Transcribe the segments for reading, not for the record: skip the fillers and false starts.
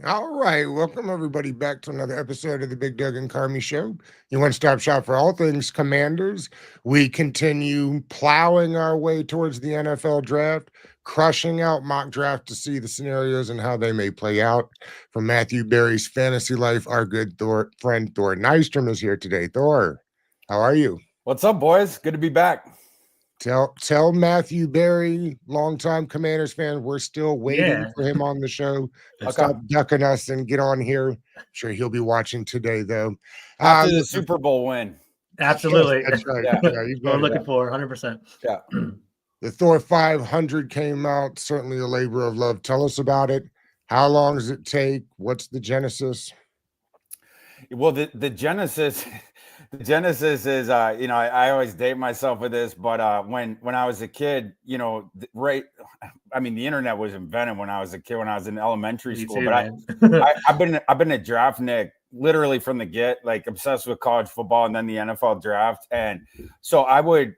All right, welcome everybody back to another episode of the Big Doug and Carmi Show. Your one-stop shop for all things Commanders. We continue plowing our way towards the NFL draft, crushing out mock draft to see the scenarios and how they may play out. From Matthew Berry's fantasy life, our good friend Thor Nystrom is here today. Thor, how are you? What's up, boys? Good to be back. Tell Matthew Berry, longtime Commanders fan, we're still waiting for him on the show. Stop ducking us and get on here. I'm sure he'll be watching today, though. After the Super Bowl win. Absolutely. Yes, that's right. Yeah, we're looking for 100%. Yeah. The Thor 500 came out, certainly a labor of love. Tell us about it. How long does it take? What's the genesis? Well, the genesis... The genesis is, I always date myself with this, but when I was a kid, right, I mean, the internet was invented when I was a kid, when I was in elementary school. Too, but I've been a draftnik literally from the get, like obsessed with college football and then the NFL draft. And so I would,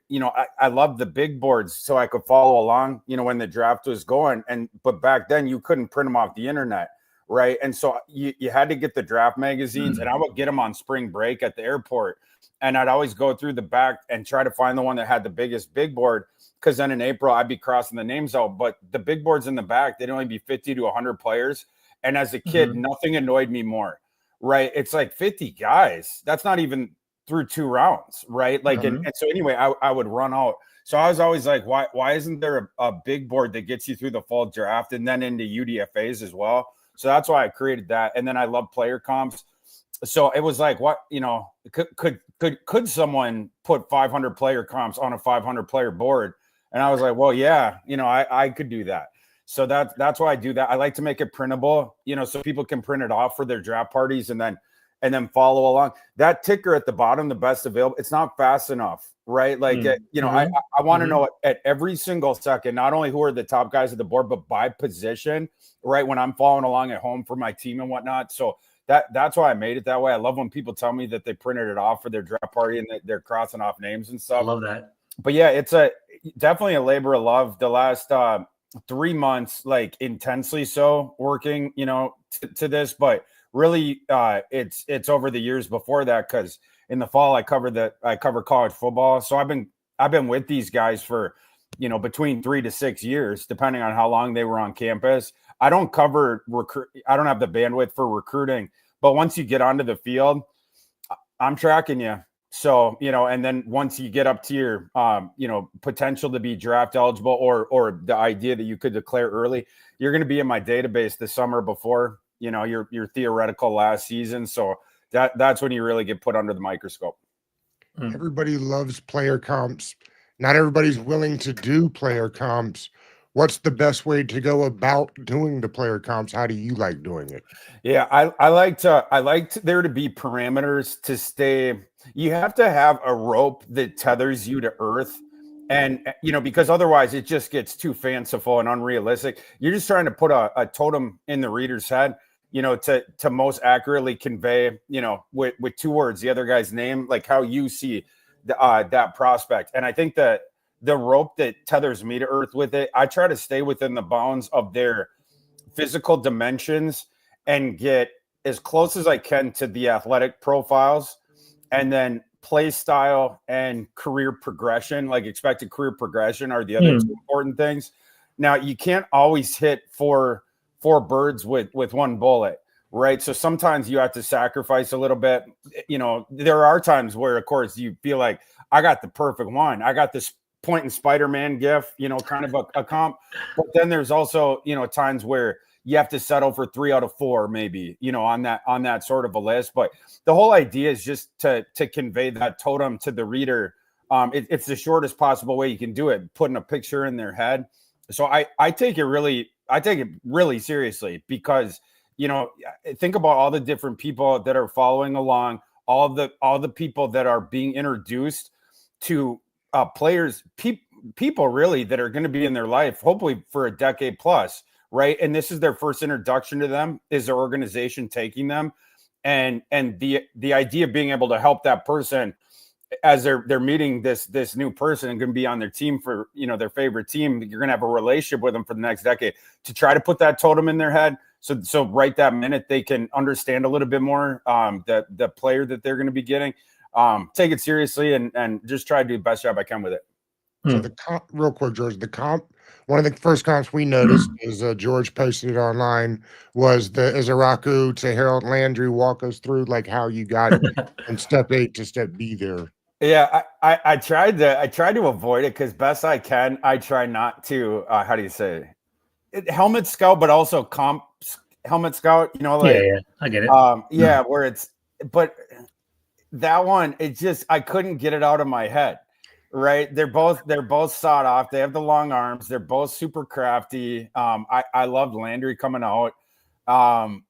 I loved the big boards so I could follow along, when the draft was going. But back then you couldn't print them off the internet. Right. And so you had to get the draft magazines, and I would get them on spring break at the airport. And I'd always go through the back and try to find the one that had the biggest big board, because then in April I'd be crossing the names out. But the big boards in the back, they'd only be 50 to 100 players. And as a kid, nothing annoyed me more. Right. It's like 50 guys. That's not even through 2 rounds. Right. Like, and so anyway, I would run out. So I was always like, why isn't there a big board that gets you through the fall draft and then into UDFAs as well? So that's why I created that. And then I love player comps. So it was like, what, could someone put 500 player comps on a 500 player board? And I was like, well, yeah, I could do that. So that's why I do that. I like to make it printable, so people can print it off for their draft parties and then follow along. That ticker at the bottom, the best available, it's not fast enough, right? Like, I want to know at every single second, not only who are the top guys at the board, but by position, right? When I'm following along at home for my team and whatnot. So that's why I made it that way. I love when people tell me that they printed it off for their draft party and that they're crossing off names and stuff. I love that. But yeah, it's definitely a labor of love. The last 3 months, like intensely so working, to this, but really it's over the years before that, because in the fall I cover college football. So I've been with these guys for between 3 to 6 years, depending on how long they were on campus. I don't cover I don't have the bandwidth for recruiting, but once you get onto the field, I'm tracking you. So, and then once you get up to your, potential to be draft eligible or the idea that you could declare early, you're going to be in my database the summer before, your theoretical last season. So that's when you really get put under the microscope. Everybody loves player comps. Not everybody's willing to do player comps. What's the best way to go about doing the player comps? How do you like doing it? Yeah, I like there to be parameters to stay. You have to have a rope that tethers you to earth. And, because otherwise it just gets too fanciful and unrealistic. You're just trying to put a totem in the reader's head, to most accurately convey, with 2 words, the other guy's name, like how you see that prospect. And I think that the rope that tethers me to earth with it, I try to stay within the bounds of their physical dimensions and get as close as I can to the athletic profiles, and then play style and career progression, like expected career progression, are the other 2 important things. Now, you can't always hit four birds with 1 bullet, right? So sometimes you have to sacrifice a little bit. There are times where, of course, you feel like I got the perfect one. I got this point in Spider-Man gif, kind of a comp. But then there's also, times where you have to settle for 3 out of 4, maybe, on that sort of a list. But the whole idea is just to convey that totem to the reader. It's the shortest possible way you can do it, putting a picture in their head. So I take it really seriously, because, think about all the different people that are following along, all the people that are being introduced to players, people really that are going to be in their life, hopefully for a decade plus, right? And this is their first introduction to them, is their organization taking them, and the idea of being able to help that person as they're meeting this new person and going to be on their team for, their favorite team. You're going to have a relationship with them for the next decade, to try to put that totem in their head So right that minute they can understand a little bit more the player that they're going to be getting. Take it seriously and just try to do the best job I can with it. So the comp, real quick, George, the comp, one of the first comps we noticed is George posted it online was the Izaraku to Harold Landry. Walk us through like how you got from step 8 to step B there. Yeah, I tried to avoid it because best I can. I try not to. How do you say it? Helmet scout, but also comp helmet scout. You know, like yeah, I get it. Yeah, where it's but that one, it just I couldn't get it out of my head. Right, they're both sawed off. They have the long arms. They're both super crafty. I loved Landry coming out. I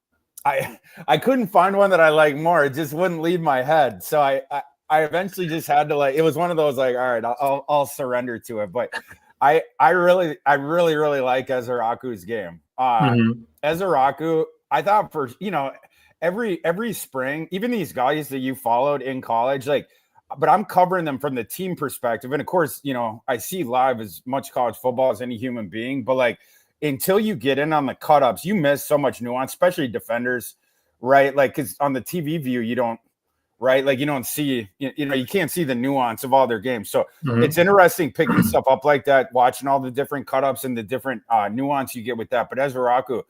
couldn't find one that I like more. It just wouldn't leave my head. So I eventually just had to it was one of those all right, I'll surrender to it. But I really like Izaraku's game. Izaraku, I thought for every spring, even these guys that you followed in college, but I'm covering them from the team perspective. And of course, I see live as much college football as any human being, but until you get in on the cut-ups, you miss so much nuance, especially defenders, right? Because on the TV view, you don't, right? You don't see, you can't see the nuance of all their games. So it's interesting picking stuff up like that, watching all the different cut-ups and the different nuance you get with that. But Izaraku,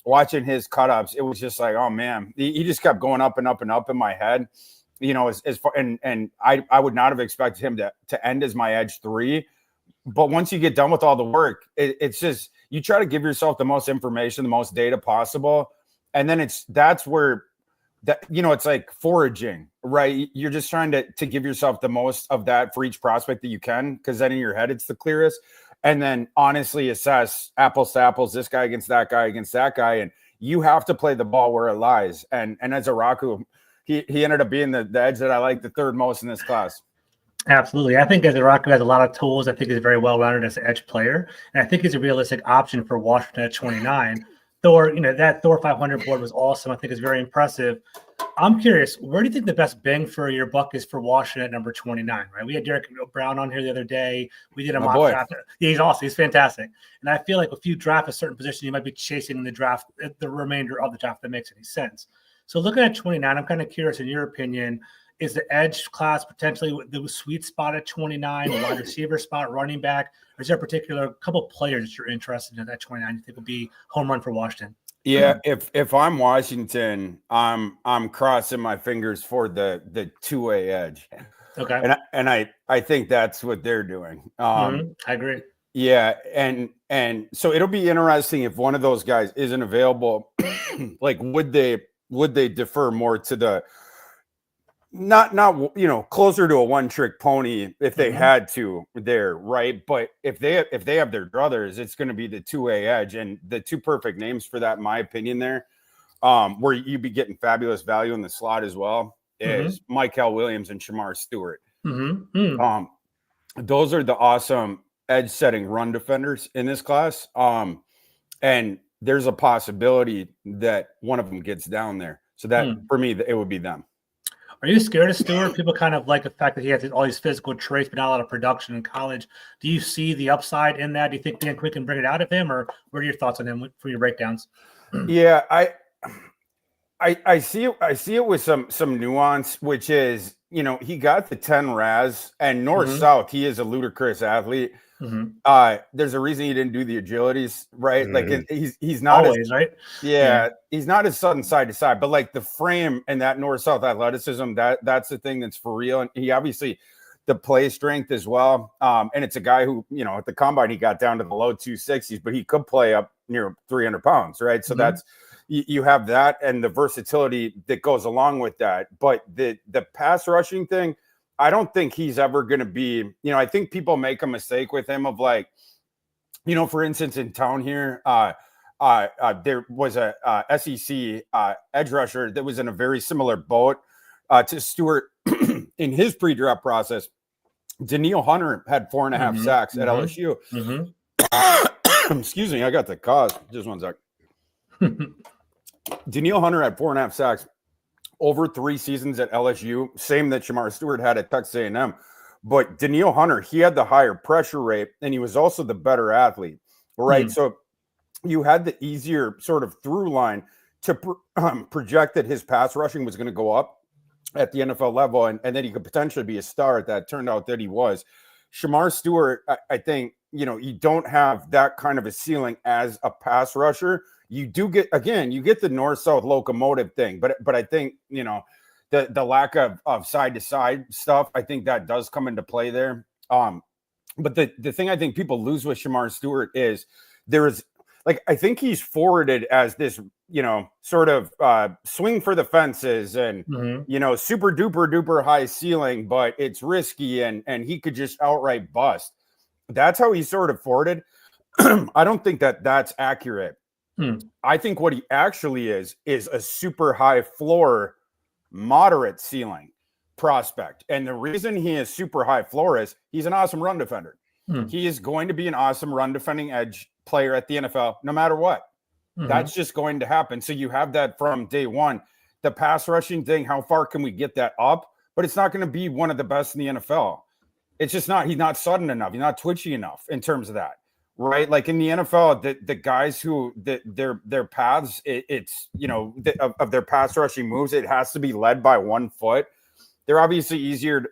watching his cut-ups, it was just oh man, he just kept going up and up and up in my head. As far and I would not have expected him to end as my edge 3, but once you get done with all the work, it's just you try to give yourself the most information, the most data possible, and then that's where it's like foraging, right? You're just trying to give yourself the most of that for each prospect that you can, because then in your head it's the clearest, and then honestly assess apples to apples, this guy against that guy, and you have to play the ball where it lies. And as Izaraku, He ended up being the edge that I like the third most in this class. Absolutely. I think Izaraku has a lot of tools. I think he's very well-rounded as an edge player. And I think he's a realistic option for Washington at 29. Thor, that Thor 500 board was awesome. I think it's very impressive. I'm curious, where do you think the best bang for your buck is for Washington at number 29, right? We had Derek Brown on here the other day. We did a mock draft. Yeah, he's awesome. He's fantastic. And I feel like if you draft a certain position, you might be chasing the draft, the remainder of the draft, that makes any sense. So looking at 29, I'm kind of curious, in your opinion, is the edge class potentially the sweet spot at 29, a wide receiver spot, running back, or is there a particular couple of players that you're interested in at 29 you think would be home run for Washington? Yeah, if I'm Washington, I'm crossing my fingers for the 2A edge. Okay. And I think that's what they're doing. I agree. Yeah, and so it'll be interesting if one of those guys isn't available. Would they defer more to the not closer to a one-trick pony if they had to there, right? But if they have their druthers, it's going to be the 2A edge, and the two perfect names for that, in my opinion, there, where you'd be getting fabulous value in the slot as well, is Michael Williams and Shamar Stewart. Those are the awesome edge-setting run defenders in this class, and there's a possibility that one of them gets down there. So that for me, it would be them. Are you scared of Stewart? People kind of like the fact that he has all these physical traits, but not a lot of production in college. Do you see the upside in that? Do you think Dan Quinn can bring it out of him, or what are your thoughts on him for your breakdowns? Yeah, I see it with some nuance, which is, he got the 10 RAS, and north-south, he is a ludicrous athlete. There's a reason he didn't do the agilities, right? He's not always, right? Yeah, he's not as sudden side to side, but the frame and that north-south athleticism, that's the thing that's for real. And he obviously the play strength as well. And it's a guy who, at the combine, he got down to the low 260s, but he could play up near 300 pounds, right? So that's, you have that and the versatility that goes along with that. But the pass rushing thing, I don't think he's ever going to be, I think people make a mistake with him of for instance, in town here, there was a SEC edge rusher that was in a very similar boat to Stewart in his pre-draft process. Daniil Hunter had 4.5 sacks at LSU. Excuse me, I got the cause. Just one sec. Daniil Hunter had 4.5 sacks over 3 seasons at LSU, same that Shamar Stewart had at Texas A&M. But Daniil Hunter, he had the higher pressure rate, and he was also the better athlete, right? So, you had the easier sort of through line to project that his pass rushing was going to go up at the NFL level, and that he could potentially be a star. That turned out that he was. Shamar Stewart, I think, you don't have that kind of a ceiling as a pass rusher. You do get, again, you get the north-south locomotive thing, but I think, the lack of side-to-side stuff, I think that does come into play there. But the thing I think people lose with Shamar Stewart is I think he's forwarded as this, sort of swing for the fences and, super duper duper high ceiling, but it's risky and he could just outright bust. That's how he's sort of forwarded. I don't think that that's accurate. I think what he actually is a super high floor, moderate ceiling prospect. And the reason he is super high floor is he's an awesome run defender. He is going to be an awesome run defending edge player at the NFL, no matter what. That's just going to happen. So you have that from day one. The pass rushing thing, how far can we get that up? But it's not going to be one of the best in the NFL. It's just not. He's not sudden enough. He's not twitchy enough in terms of that, right? Like in the NFL, the guys who their paths, it's of their pass rushing moves, it has to be led by 1 foot. They're obviously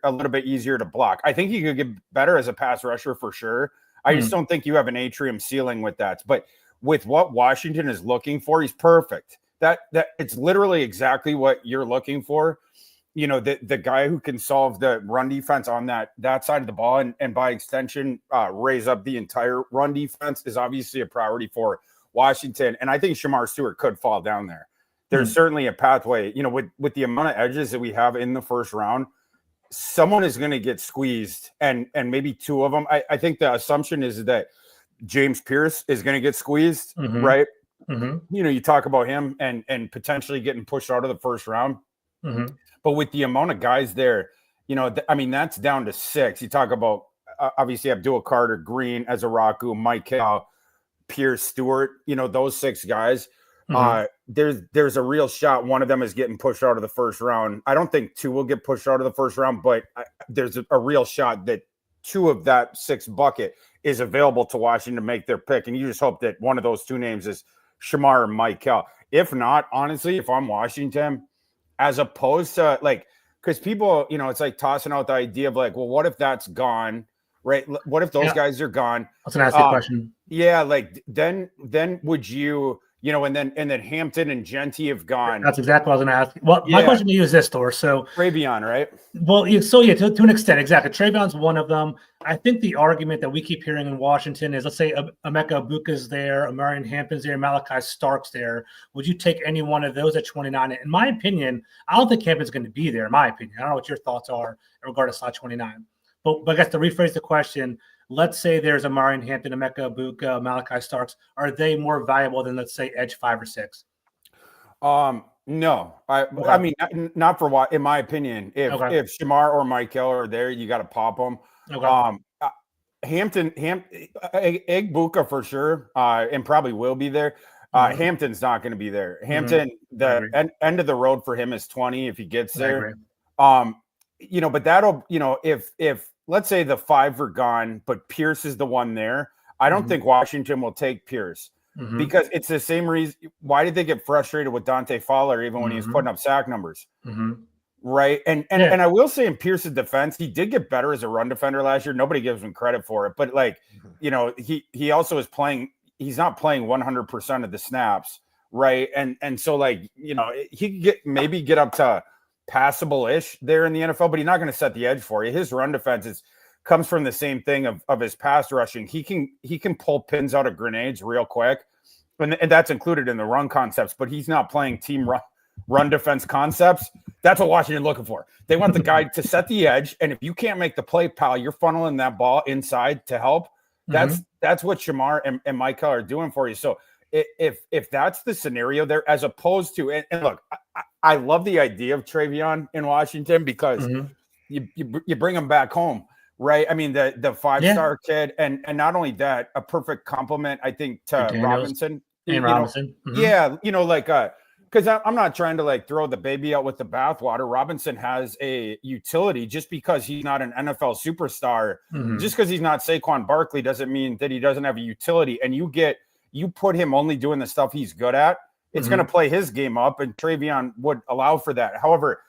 a little bit easier to block. I think he could get better as a pass rusher for sure. I just don't think you have an atrium ceiling with that. But with what Washington is looking for, he's perfect. That it's literally exactly what you're looking for. The guy who can solve the run defense on that side of the ball and by extension raise up the entire run defense is obviously a priority for Washington. And I think Shamar Stewart could fall down there. There's certainly a pathway, with the amount of edges that we have in the first round, someone is going to get squeezed and maybe two of them. I think the assumption is that James Pierce is going to get squeezed, right? You talk about him and potentially getting pushed out of the first round. But with the amount of guys there, that's down to 6. You talk about obviously Abdul Carter, Green, Ezaraku, Michael, Pierce, Stewart, those 6 guys. There's a real shot one of them is getting pushed out of the first round. I don't think 2 will get pushed out of the first round, but there's a real shot that 2 of that 6 bucket is available to Washington to make their pick. And you just hope that one of those 2 names is Shamar or Michael. If not, honestly, if I'm Washington, as opposed to because people, it's like tossing out the idea of well, what if that's gone, right? What if those guys are gone? I was going to ask you a question. Yeah, then would you, and then Hampton and Genty have gone. That's exactly what I was going to ask. Well, my question to you is this, Thor. So Travion, right? Well, to an extent, exactly. Trayvon's one of them. I think the argument that we keep hearing in Washington is, let's say Emeka Ibuka's there, Amarian Hampton's there, Malachi Stark's there. Would you take any one of those at 29? In my opinion, I don't think Hampton's going to be there, in my opinion. I don't know what your thoughts are in regard to slot 29. But I guess to rephrase the question, let's say there's Amarian Hampton, Emeka Ibuka, Malachi Starks. Are they more valuable than, let's say, edge 5 or 6? No, I mean, not for what, in my opinion, if Shamar or Michael are there, you got to pop them. Hampton, Egbuka for sure, and probably will be there. Hampton's not going to be there. Hampton, the end of the road for him is 20 if he gets there. But that'll, if let's say the 5 are gone, but Pierce is the one there, I don't think Washington will take Pierce. Because it's the same reason. Why did they get frustrated with Dante Fowler even when he was putting up sack numbers? Right. And I will say in Pierce's defense, he did get better as a run defender last year. Nobody gives him credit for it. But he also is playing. He's not playing 100% of the snaps. Right. And so he could maybe get up to passable-ish there in the NFL, but he's not going to set the edge for you. His run defense comes from the same thing of his pass rushing. He can pull pins out of grenades real quick, and that's included in the run concepts, but he's not playing team run defense concepts. That's what Washington looking for. They want the guy to set the edge, and if you can't make the play, pal, you're funneling that ball inside to help. That's what Shamar and Michael are doing for you. So if that's the scenario there, as opposed to and look, I love the idea of Travion in Washington because you bring him back home. Right. I mean, the 5-star kid and not only that, a perfect compliment, I think, to Robinson. Robinson. Yeah. Because I'm not trying to throw the baby out with the bathwater. Robinson has a utility just because he's not an NFL superstar. Just because he's not Saquon Barkley doesn't mean that he doesn't have a utility. And you get you put him only doing the stuff he's good at, it's going to play his game up, and Travion would allow for that. However,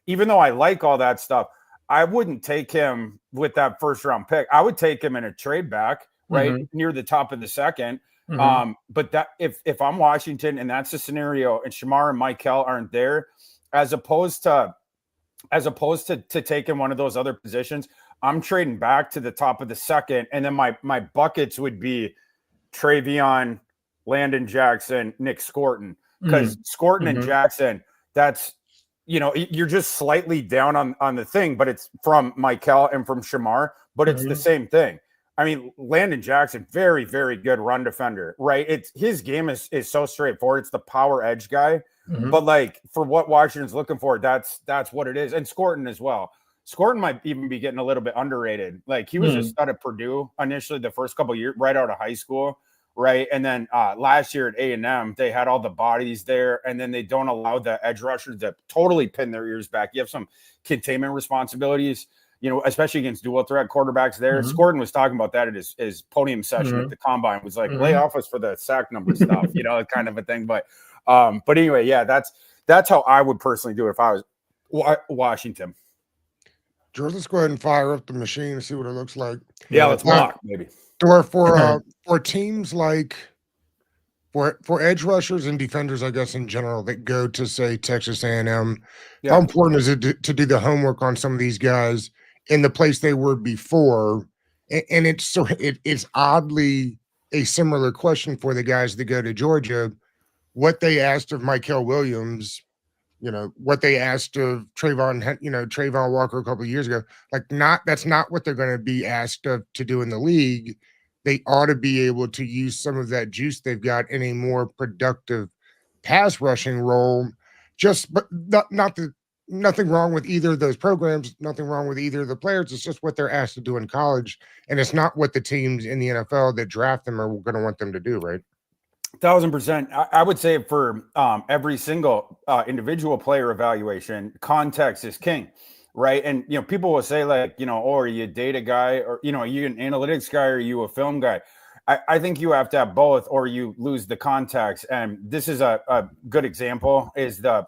even though I like all that stuff, I wouldn't take him with that first round pick. I would take him in a trade back, right, near the top of the second. But that if I'm Washington and that's the scenario, and Shamar and Michael aren't there, as opposed to taking one of those other positions, I'm trading back to the top of the second, and then my buckets would be Travion, Landon Jackson, Nick Scorton, because Scorton and Jackson, that's, you're just slightly down on the thing, but it's from Michael and from Shamar, but it's the same thing. I mean, Landon Jackson, very, very good run defender, right? His game is so straightforward. It's the power edge guy, but like for what Washington's looking for, that's what it is. And Scorton as well. Scorton might even be getting a little bit underrated. Like he was a stud at Purdue initially the first couple of years, right out of high school. Right. And then last year at A&M, they had all the bodies there, and then they don't allow the edge rushers to totally pin their ears back. You have some containment responsibilities, especially against dual threat quarterbacks there. Scorton was talking about that at his podium session at the combine, was like, lay off us for the sack number stuff, kind of a thing. But anyway, yeah, that's how I would personally do it if I was Washington. George, let's go ahead and fire up the machine and see what it looks like. Yeah, let's mock, maybe. Or for teams like for edge rushers and defenders, I guess in general, that go to say Texas A&M, how important is it to do the homework on some of these guys in the place they were before? And it's oddly a similar question for the guys that go to Georgia. What they asked of Michael Williams, what they asked of Trayvon Walker a couple of years ago, that's not what they're going to be asked of to do in the league. They ought to be able to use some of that juice they've got in a more productive pass rushing role. Nothing wrong with either of those programs, nothing wrong with either of the players. It's just what they're asked to do in college, and it's not what the teams in the NFL that draft them are going to want them to do, right? 1,000%. I would say for every single individual player evaluation, context is king, right? And people will say like, are you a data guy, or are you an analytics guy, or are you a film guy? I think you have to have both, or you lose the context. And this is a good example is the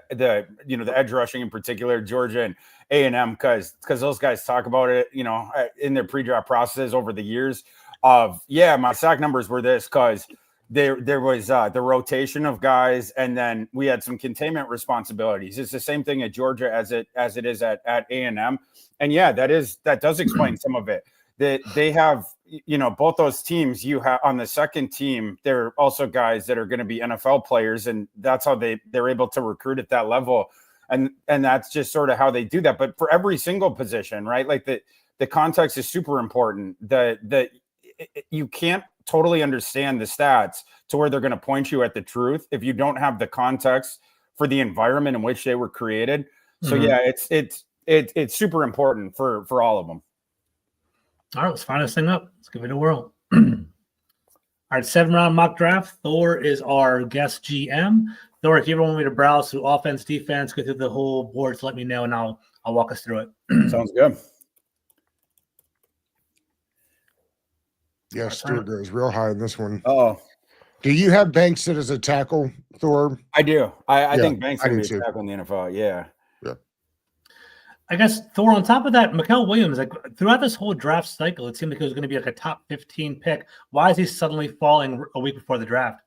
edge rushing in particular, Georgia and A&M, because those guys talk about it, in their pre-draft processes over the years of, my sack numbers were this because there was the rotation of guys, and then we had some containment responsibilities. It's the same thing at Georgia as it is at A&M. And that does explain some of it. That they have, both those teams you have on the second team, they're also guys that are going to be NFL players, and that's how they're able to recruit at that level. And that's just sort of how they do that. But for every single position, right? Like the context is super important. You can't totally understand the stats to where they're going to point you at the truth if you don't have the context for the environment in which they were created. So it's super important for all of them. All right, let's find this thing up. Let's give it a whirl. All right, 7-round mock draft. Thor is our guest GM. Thor, if you ever want me to browse through offense, defense, go through the whole board, let me know, and I'll walk us through it. Sounds good. Yeah, Stewart goes real high in this one. Oh, do you have Banks sit as a tackle, Thor? I do. I think Banks will be a tackle in the NFL. Yeah. I guess, Thor, on top of that, Michael Williams, like throughout this whole draft cycle, it seemed like it was going to be like a top 15 pick. Why is he suddenly falling a week before the draft?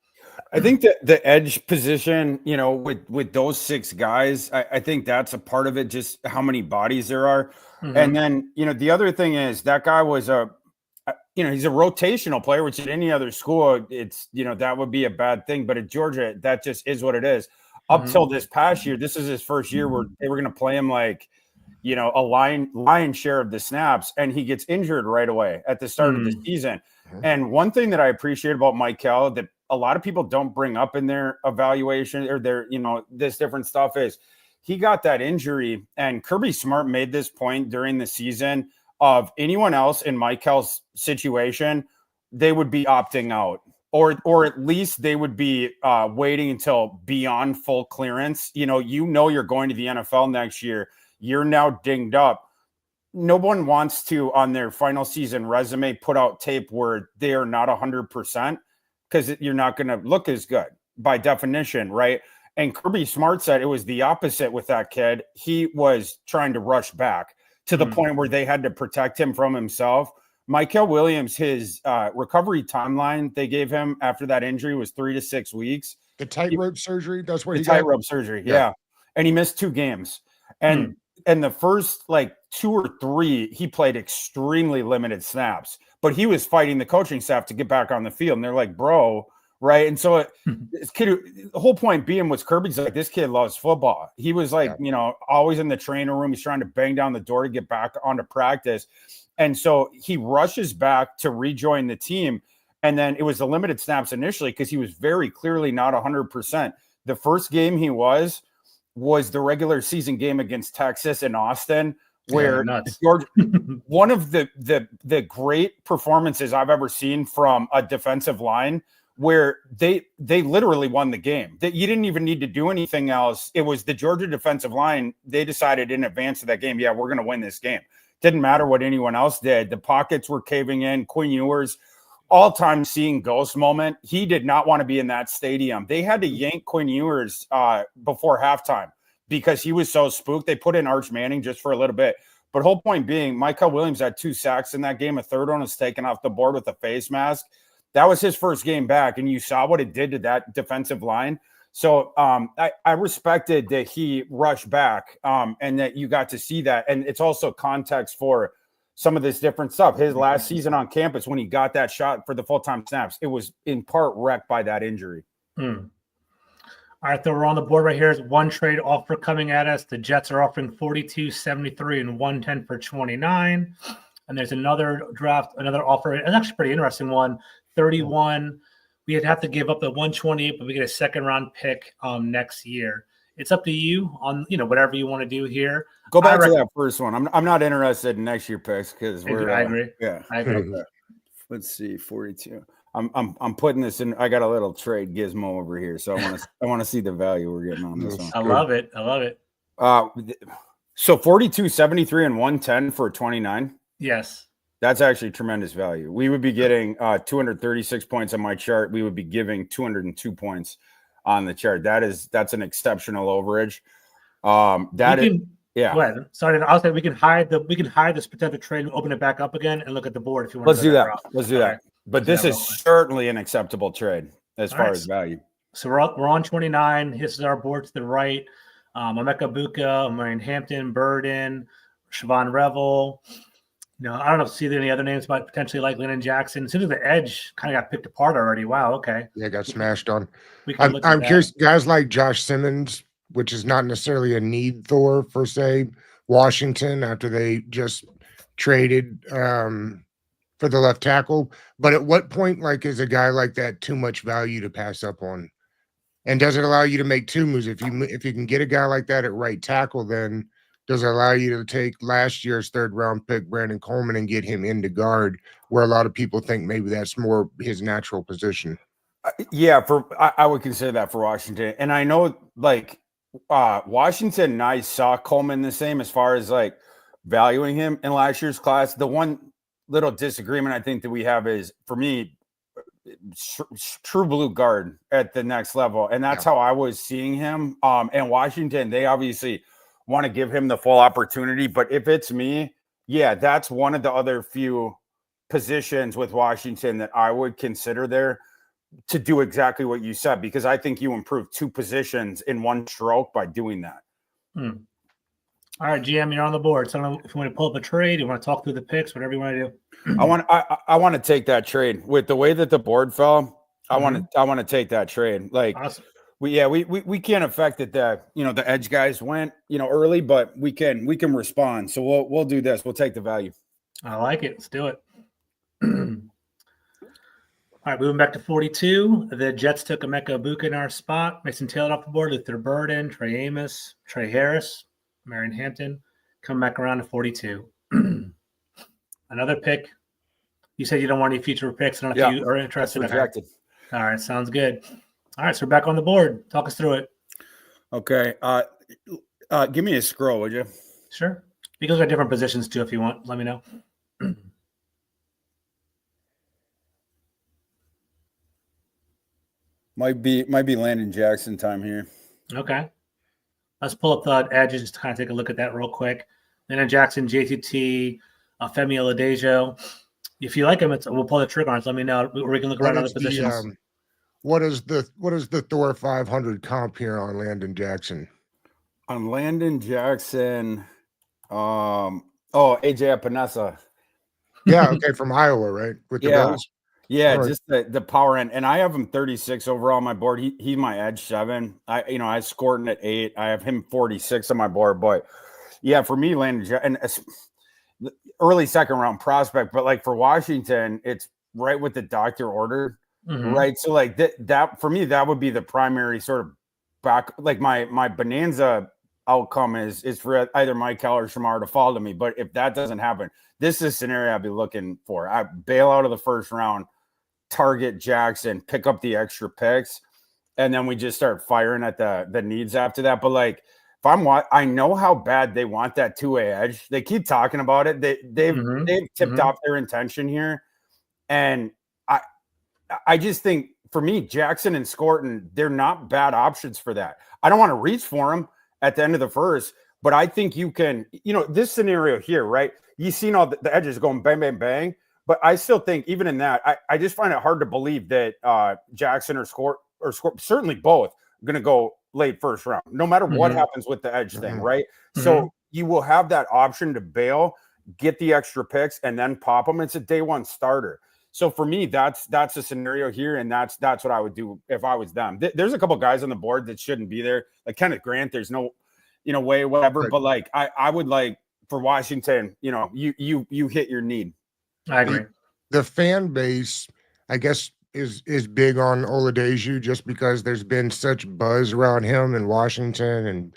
I think that the edge position, with those 6 guys, I think that's a part of it, just how many bodies there are. And then, the other thing is that guy was he's a rotational player, which at any other school, it's, that would be a bad thing. But at Georgia, that just is what it is. Up till this past year, this is his first year where they were going to play him like, a lion share of the snaps, and he gets injured right away at the start of the season. And one thing that I appreciate about Michael that a lot of people don't bring up in their evaluation or their, this different stuff is he got that injury, and Kirby Smart made this point during the season of anyone else in Michael's situation, they would be opting out, or at least they would be waiting until beyond full clearance. You're going to the NFL next year. You're now dinged up. No one wants to, on their final season resume, put out tape where they are not 100%. because you're not going to look as good by definition, right? And Kirby Smart said it was the opposite with that kid. He was trying to rush back to the point where they had to protect him from himself. Michael Williams, his recovery timeline they gave him after that injury was 3 to 6 weeks. The tightrope surgery, that's what The he got? tightrope surgery, yeah. And he missed 2 games. And the first like 2 or 3, he played extremely limited snaps. But he was fighting the coaching staff to get back on the field. And they're like, bro, right? And so this kid, the whole point being was Kirby's like, this kid loves football. He was like, you know, always in the trainer room. He's trying to bang down the door to get back onto practice. And so he rushes back to rejoin the team. And then it was the limited snaps initially because he was very clearly not 100%. The first game he was the regular season game against Texas in Austin, where George, one of the great performances I've ever seen from a defensive line, where they literally won the game. That you didn't even need to do anything else. It was the Georgia defensive line. They decided in advance of that game, yeah, we're going to win this game. Didn't matter what anyone else did. The pockets were caving in. Quinn Ewers, all-time seeing ghost moment. He did not want to be in that stadium. They had to yank Quinn Ewers before halftime because he was so spooked. They put in Arch Manning just for a little bit. But whole point being, Michael Williams had 2 sacks in that game. A third one was taken off the board with a face mask. That was his first game back, and you saw what it did to that defensive line. So I respected that he rushed back and that you got to see that. And it's also context for some of this different stuff. His last season on campus, when he got that shot for the full-time snaps, it was in part wrecked by that injury. All right, so we're on the board right here. Is one trade offer coming at us. The Jets are offering 42, 73, and 110 for 29. And there's another offer. It's actually a pretty interesting one. 31. We'd have to give up the 128, but we get a second-round pick next year. It's up to you on whatever you want to do here. Go back to that first one. I'm not interested in next year picks because I agree. Yeah, I agree. Let's see, 42. I'm putting this in. I got a little trade gizmo over here, so I want to see the value we're getting on this one. I love it. So 42, 73, and 110 for 29. Yes. That's actually tremendous value. We would be getting 236 points on my chart. We would be giving 202 points on the chart. That's an exceptional overage. Yeah. Go ahead. Sorry, I'll say we can hide this potential trade and open it back up again and look at the board if you want. Let's do that. Let's do that. Right. But this is certainly an acceptable trade as far as value. So we're on 29. This is our board to the right. Emeka Buka, Marion Hampton, Burden, Siobhan Revel. I don't know if see any other names, but potentially like Lennon Jackson. As soon as the edge kind of got picked apart already. Wow. Okay. Yeah, got smashed on. I'm curious, guys like Josh Simmons, which is not necessarily a need Thor per se. Washington, after they just traded for the left tackle. But at what point, is a guy like that too much value to pass up on? And does it allow you to make 2 moves? If you can get a guy like that at right tackle, then does it allow you to take last year's 3rd-round pick, Brandon Coleman, and get him into guard, where a lot of people think maybe that's more his natural position? Yeah, I would consider that for Washington. And I know, Washington and I saw Coleman the same as far as, valuing him in last year's class. The one little disagreement I think that we have is, for me, true blue guard at the next level. And that's how I was seeing him. And Washington, they obviously – want to give him the full opportunity, but if it's me, that's one of the other few positions with Washington that I would consider there to do exactly what you said, because I think you improve 2 positions in one stroke by doing that. All right, GM, you're on the board. So I don't know if you want to pull up a trade, you want to talk through the picks, whatever you want to do. I want to take that trade with the way that the board fell. I want to take that trade. Awesome. We can't affect that the edge guys went early, but we can respond. So we'll do this. We'll take the value. I like it. Let's do it. All right, moving back to 42. The Jets took Emeka Buka in our spot. Mason Taylor off the board. Luther Burden, Trey Amos, Trey Harris, Marion Hampton. Come back around to 42. Another pick. You said you don't want any future picks. I don't know if you are interested. Rejected. All right, sounds good. All right, so we're back on the board. Talk us through it. Okay. Give me a scroll, would you? Sure. You can look at different positions too if you want. Let me know. Might be Landon Jackson time here. Okay. Let's pull up the edges just to kind of take a look at that real quick. Landon Jackson, JTT, Femi Oladejo. If you like him, we'll pull the trigger on it. Let me know. Or we can look around other positions. What is the Thor 500 comp here on Landon Jackson? On Landon Jackson, AJ Epinesa. Yeah, okay, from Iowa, right? With the Bills. Yeah, right. Just the power end. And I have him 36 overall on my board. He's my edge 7. I scored him at 8. I have him 46 on my board. But yeah, for me, Landon and early second round prospect, but like for Washington, it's right what the doctor ordered. Mm-hmm. Right. So like that for me, that would be the primary sort of back, like my bonanza outcome is for either Michael or Shamar to fall to me. But if that doesn't happen, this is a scenario I'd be looking for. I bail out of the first round, target Jackson, pick up the extra picks, and then we just start firing at the needs after that. But like if I know how bad they want that 2-way edge. They keep talking about it. They've tipped off their intention here. And I just think for me, Jackson and Scorton, they're not bad options for that. I don't want to reach for them at the end of the first, but I think you can, this scenario here, right? You've seen all the edges going bang, bang, bang. But I still think even in that, I just find it hard to believe that Jackson or Scorton, certainly both, are going to go late first round, no matter what happens with the edge thing, right? So you will have that option to bail, get the extra picks, and then pop them. It's a day one starter. So for me, that's a scenario here, and that's what I would do if I was them. There's a couple guys on the board that shouldn't be there, like Kenneth Grant. There's no, way, whatever. Right. But like I would like for Washington, you hit your need. I agree. The fan base, I guess, is big on Oladeju just because there's been such buzz around him in Washington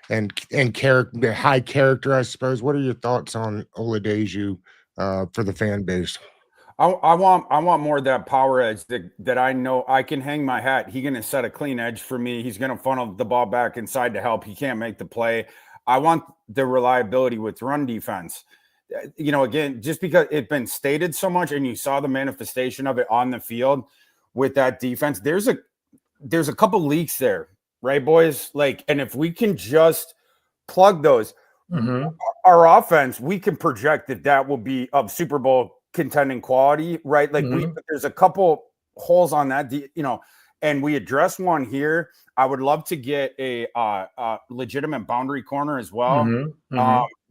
and character, high character, I suppose. What are your thoughts on Oladeju for the fan base? I want more of that power edge that I know I can hang my hat. He's going to set a clean edge for me. He's going to funnel the ball back inside to help. He can't make the play. I want the reliability with run defense. Again, just because it's been stated so much and you saw the manifestation of it on the field with that defense, there's a couple leaks there, right, boys? Like, and if we can just plug those, our offense, we can project that will be of Super Bowl contending quality, right? Like there's a couple holes on that, and we address one here. I would love to get a legitimate boundary corner as well,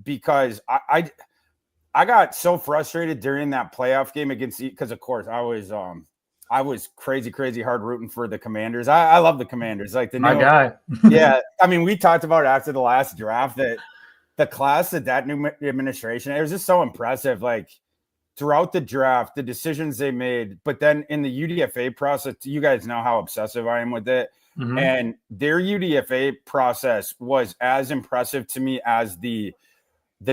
because I got so frustrated during that playoff game because of course I was crazy hard rooting for the Commanders. I love the Commanders, like my guy. Yeah, I mean, we talked about after the last draft that the class that new administration, it was just so impressive. Like throughout the draft, the decisions they made, but then in the UDFA process, you guys know how obsessive I am with it. And their UDFA process was as impressive to me as the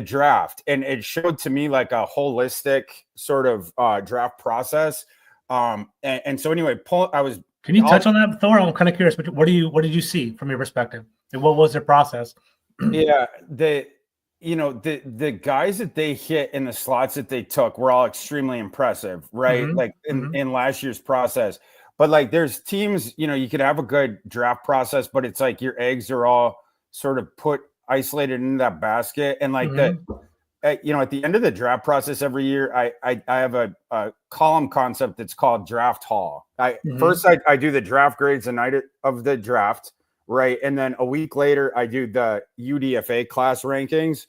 draft. And it showed to me like a holistic sort of draft process. And so anyway, can you touch on that, Thor? I'm kind of curious. What did you see from your perspective? And what was their process? Yeah, the guys that they hit in the slots that they took were all extremely impressive, right? Like in last year's process. But like there's teams, you could have a good draft process, but it's like your eggs are all sort of isolated in that basket. And like at the end of the draft process every year, I have a column concept that's called draft haul. First I do the draft grades the night of the draft. Right. And then a week later, I do the UDFA class rankings.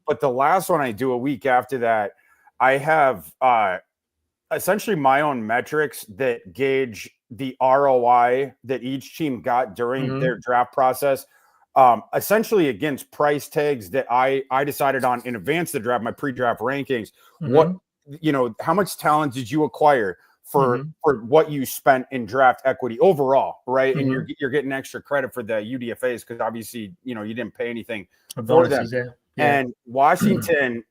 But the last one I do a week after that, I have essentially my own metrics that gauge the ROI that each team got during their draft process, essentially against price tags that I decided on in advance of the draft, my pre-draft rankings. What, how much talent did you acquire for what you spent in draft equity overall, right? And you're getting extra credit for the UDFAs because obviously, you didn't pay anything for them. Yeah. And Washington,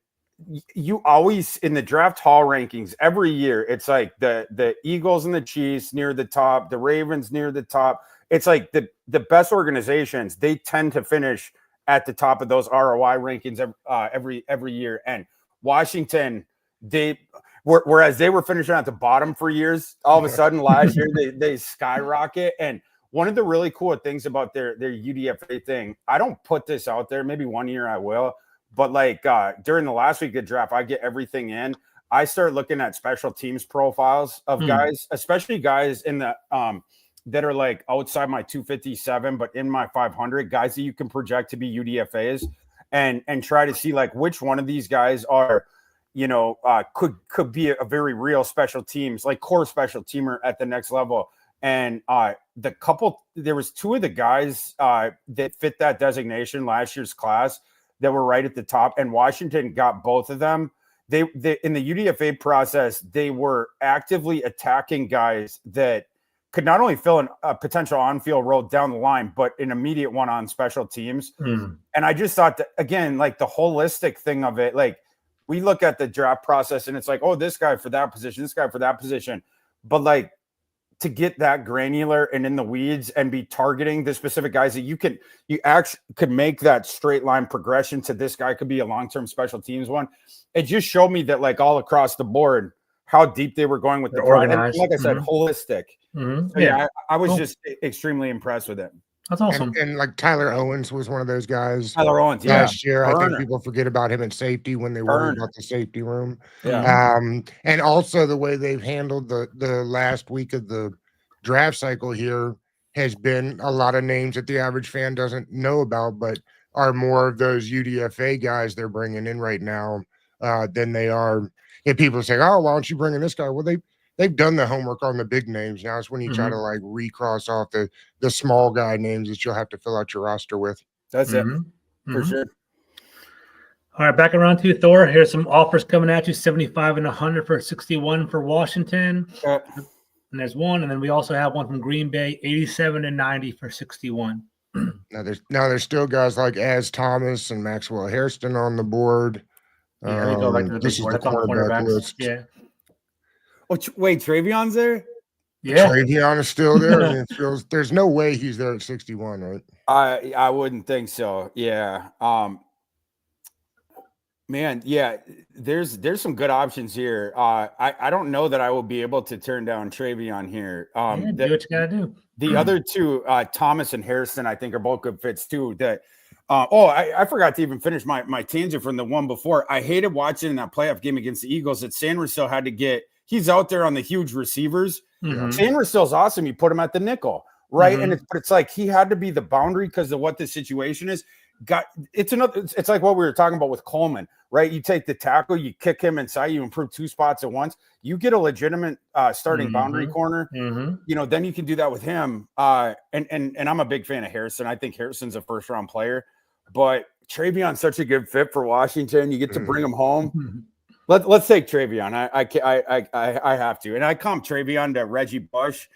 you always in the draft hall rankings every year, it's like the Eagles and the Chiefs near the top, the Ravens near the top. It's like the best organizations, they tend to finish at the top of those ROI rankings every year. And Washington, Whereas they were finishing at the bottom for years, all of a sudden last year they skyrocket. And one of the really cool things about their UDFA thing, I don't put this out there. Maybe one year I will, but like during the last week of draft, I get everything in. I start looking at special teams profiles of guys, especially guys in the that are like outside my 257, but in my 500, guys that you can project to be UDFAs, and try to see like which one of these guys are, could be a very real special teams, like core special teamer at the next level. And there was two of the guys that fit that designation last year's class that were right at the top, and Washington got both of them. They in the UDFA process, they were actively attacking guys that could not only fill a potential on-field role down the line, but an immediate one on special teams. And I just thought that, again, like the holistic thing of it, like we look at the draft process and it's like, oh, this guy for that position, this guy for that position. But like to get that granular and in the weeds and be targeting the specific guys that you actually could make that straight line progression to this guy could be a long-term special teams one. It just showed me that like all across the board, how deep they were going with the organized. Like I said, holistic. So, yeah, I was just extremely impressed with it. That's awesome. And like Tyler Owens was one of those guys. Tyler Owens, last year. I think people forget about him in safety when they worry about the safety room. And also the way they've handled the last week of the draft cycle here has been a lot of names that the average fan doesn't know about, but are more of those UDFA guys they're bringing in right now than they are. If people say, "Oh, why don't you bring in this guy?" Well, they've done the homework on the big names. Now it's when you try to like recross off the small guy names that you'll have to fill out your roster with. That's it for sure. All right, back around to Thor. Here's some offers coming at you: 75 and 100 for 61 for Washington. And there's one, and then we also have one from Green Bay, 87 and 90 for 61. Now there's still guys like Az Thomas and Maxwell Hairston on the board. Yeah, we go back to the big board. That's on the quarterback list. Yeah. Oh, wait, Travion's there? Yeah, Travion is still there. And it feels there's no way he's there at 61, right? I wouldn't think so. Yeah. Man, yeah, there's some good options here. I don't know that I will be able to turn down Travion here. Do what you gotta do. The other two, Thomas and Harrison, I think are both good fits too. That I forgot to even finish my tangent from the one before. I hated watching in that playoff game against the Eagles that San Rafael had to get. He's out there on the huge receivers. San Rafael's awesome. You put him at the nickel, right? And it's like he had to be the boundary because of what the situation is. It's like what we were talking about with Coleman, right? You take the tackle, you kick him inside, you improve two spots at once, you get a legitimate starting boundary corner. Then you can do that with him. And I'm a big fan of Harrison. I think Harrison's a first round player, but Travion's such a good fit for Washington. You get to bring him home. Let's take Travion. I have to, and I comp Travion to Reggie Bush.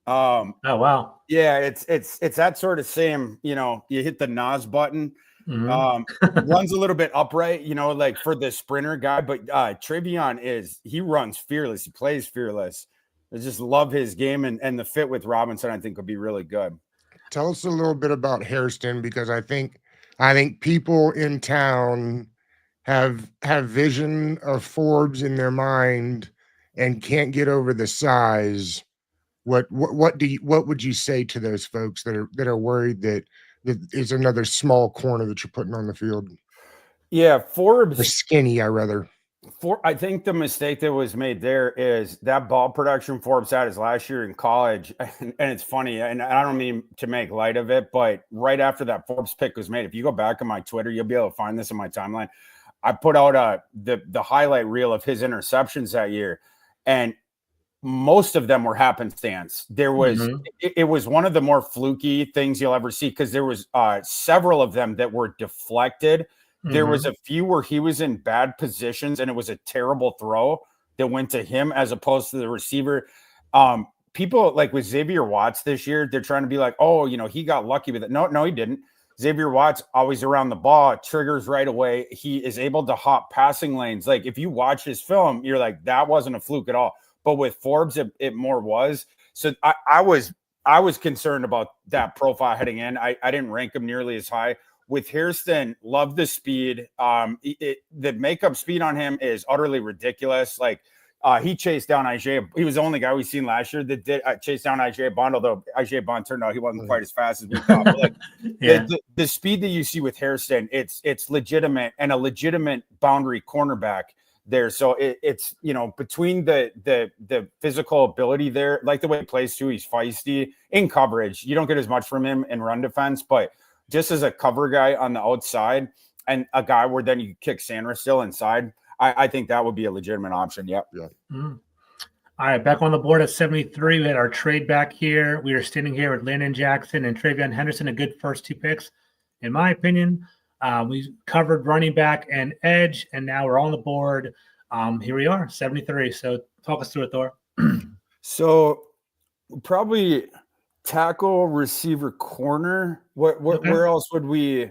Oh wow, yeah, it's that sort of same. You hit the Nas button. Runs a little bit upright, like for the sprinter guy. But Travion he runs fearless. He plays fearless. I just love his game and the fit with Robinson. I think would be really good. Tell us a little bit about Hairston, because I think people in town have vision of Forbes in their mind and can't get over the size. What would you say to those folks that are worried that is another small corner that you're putting on the field? Yeah, Forbes or skinny, I think the mistake that was made there is that ball production Forbes had his last year in college, and it's funny, and I don't mean to make light of it, but right after that Forbes pick was made, if you go back on my Twitter, you'll be able to find this in my timeline. I put out the highlight reel of his interceptions that year, and most of them were happenstance. There was it was one of the more fluky things you'll ever see, because there was several of them that were deflected. There was a few where he was in bad positions and it was a terrible throw that went to him as opposed to the receiver. People like with Xavier Watts this year, they're trying to be like, oh, he got lucky with it. No, he didn't. Xavier Watts always around the ball, triggers right away. He is able to hop passing lanes. Like if you watch his film, you're like, that wasn't a fluke at all. But with Forbes, it more was. So I was concerned about that profile heading in. I didn't rank him nearly as high. With Hairston, love the speed. The makeup speed on him is utterly ridiculous. Like He chased down Isaiah. He was the only guy we seen last year that did chase down Isaiah Bond, although Isaiah Bond turned out he wasn't quite as fast as we thought. But like the speed that you see with Hairston, it's legitimate and a legitimate boundary cornerback there. So it's between the physical ability there, like the way he plays too, he's feisty in coverage. You don't get as much from him in run defense, but just as a cover guy on the outside and a guy where then you kick Sandra still inside, I think that would be a legitimate option. Yep. Yeah. Mm. All right, back on the board at 73. We had our trade back here. We are standing here with Landon Jackson and Travion Henderson, a good first 2 picks, in my opinion. We covered running back and edge, and now we're on the board. Here we are, 73. So talk us through it, Thor. So probably tackle, receiver, corner. Where else would we?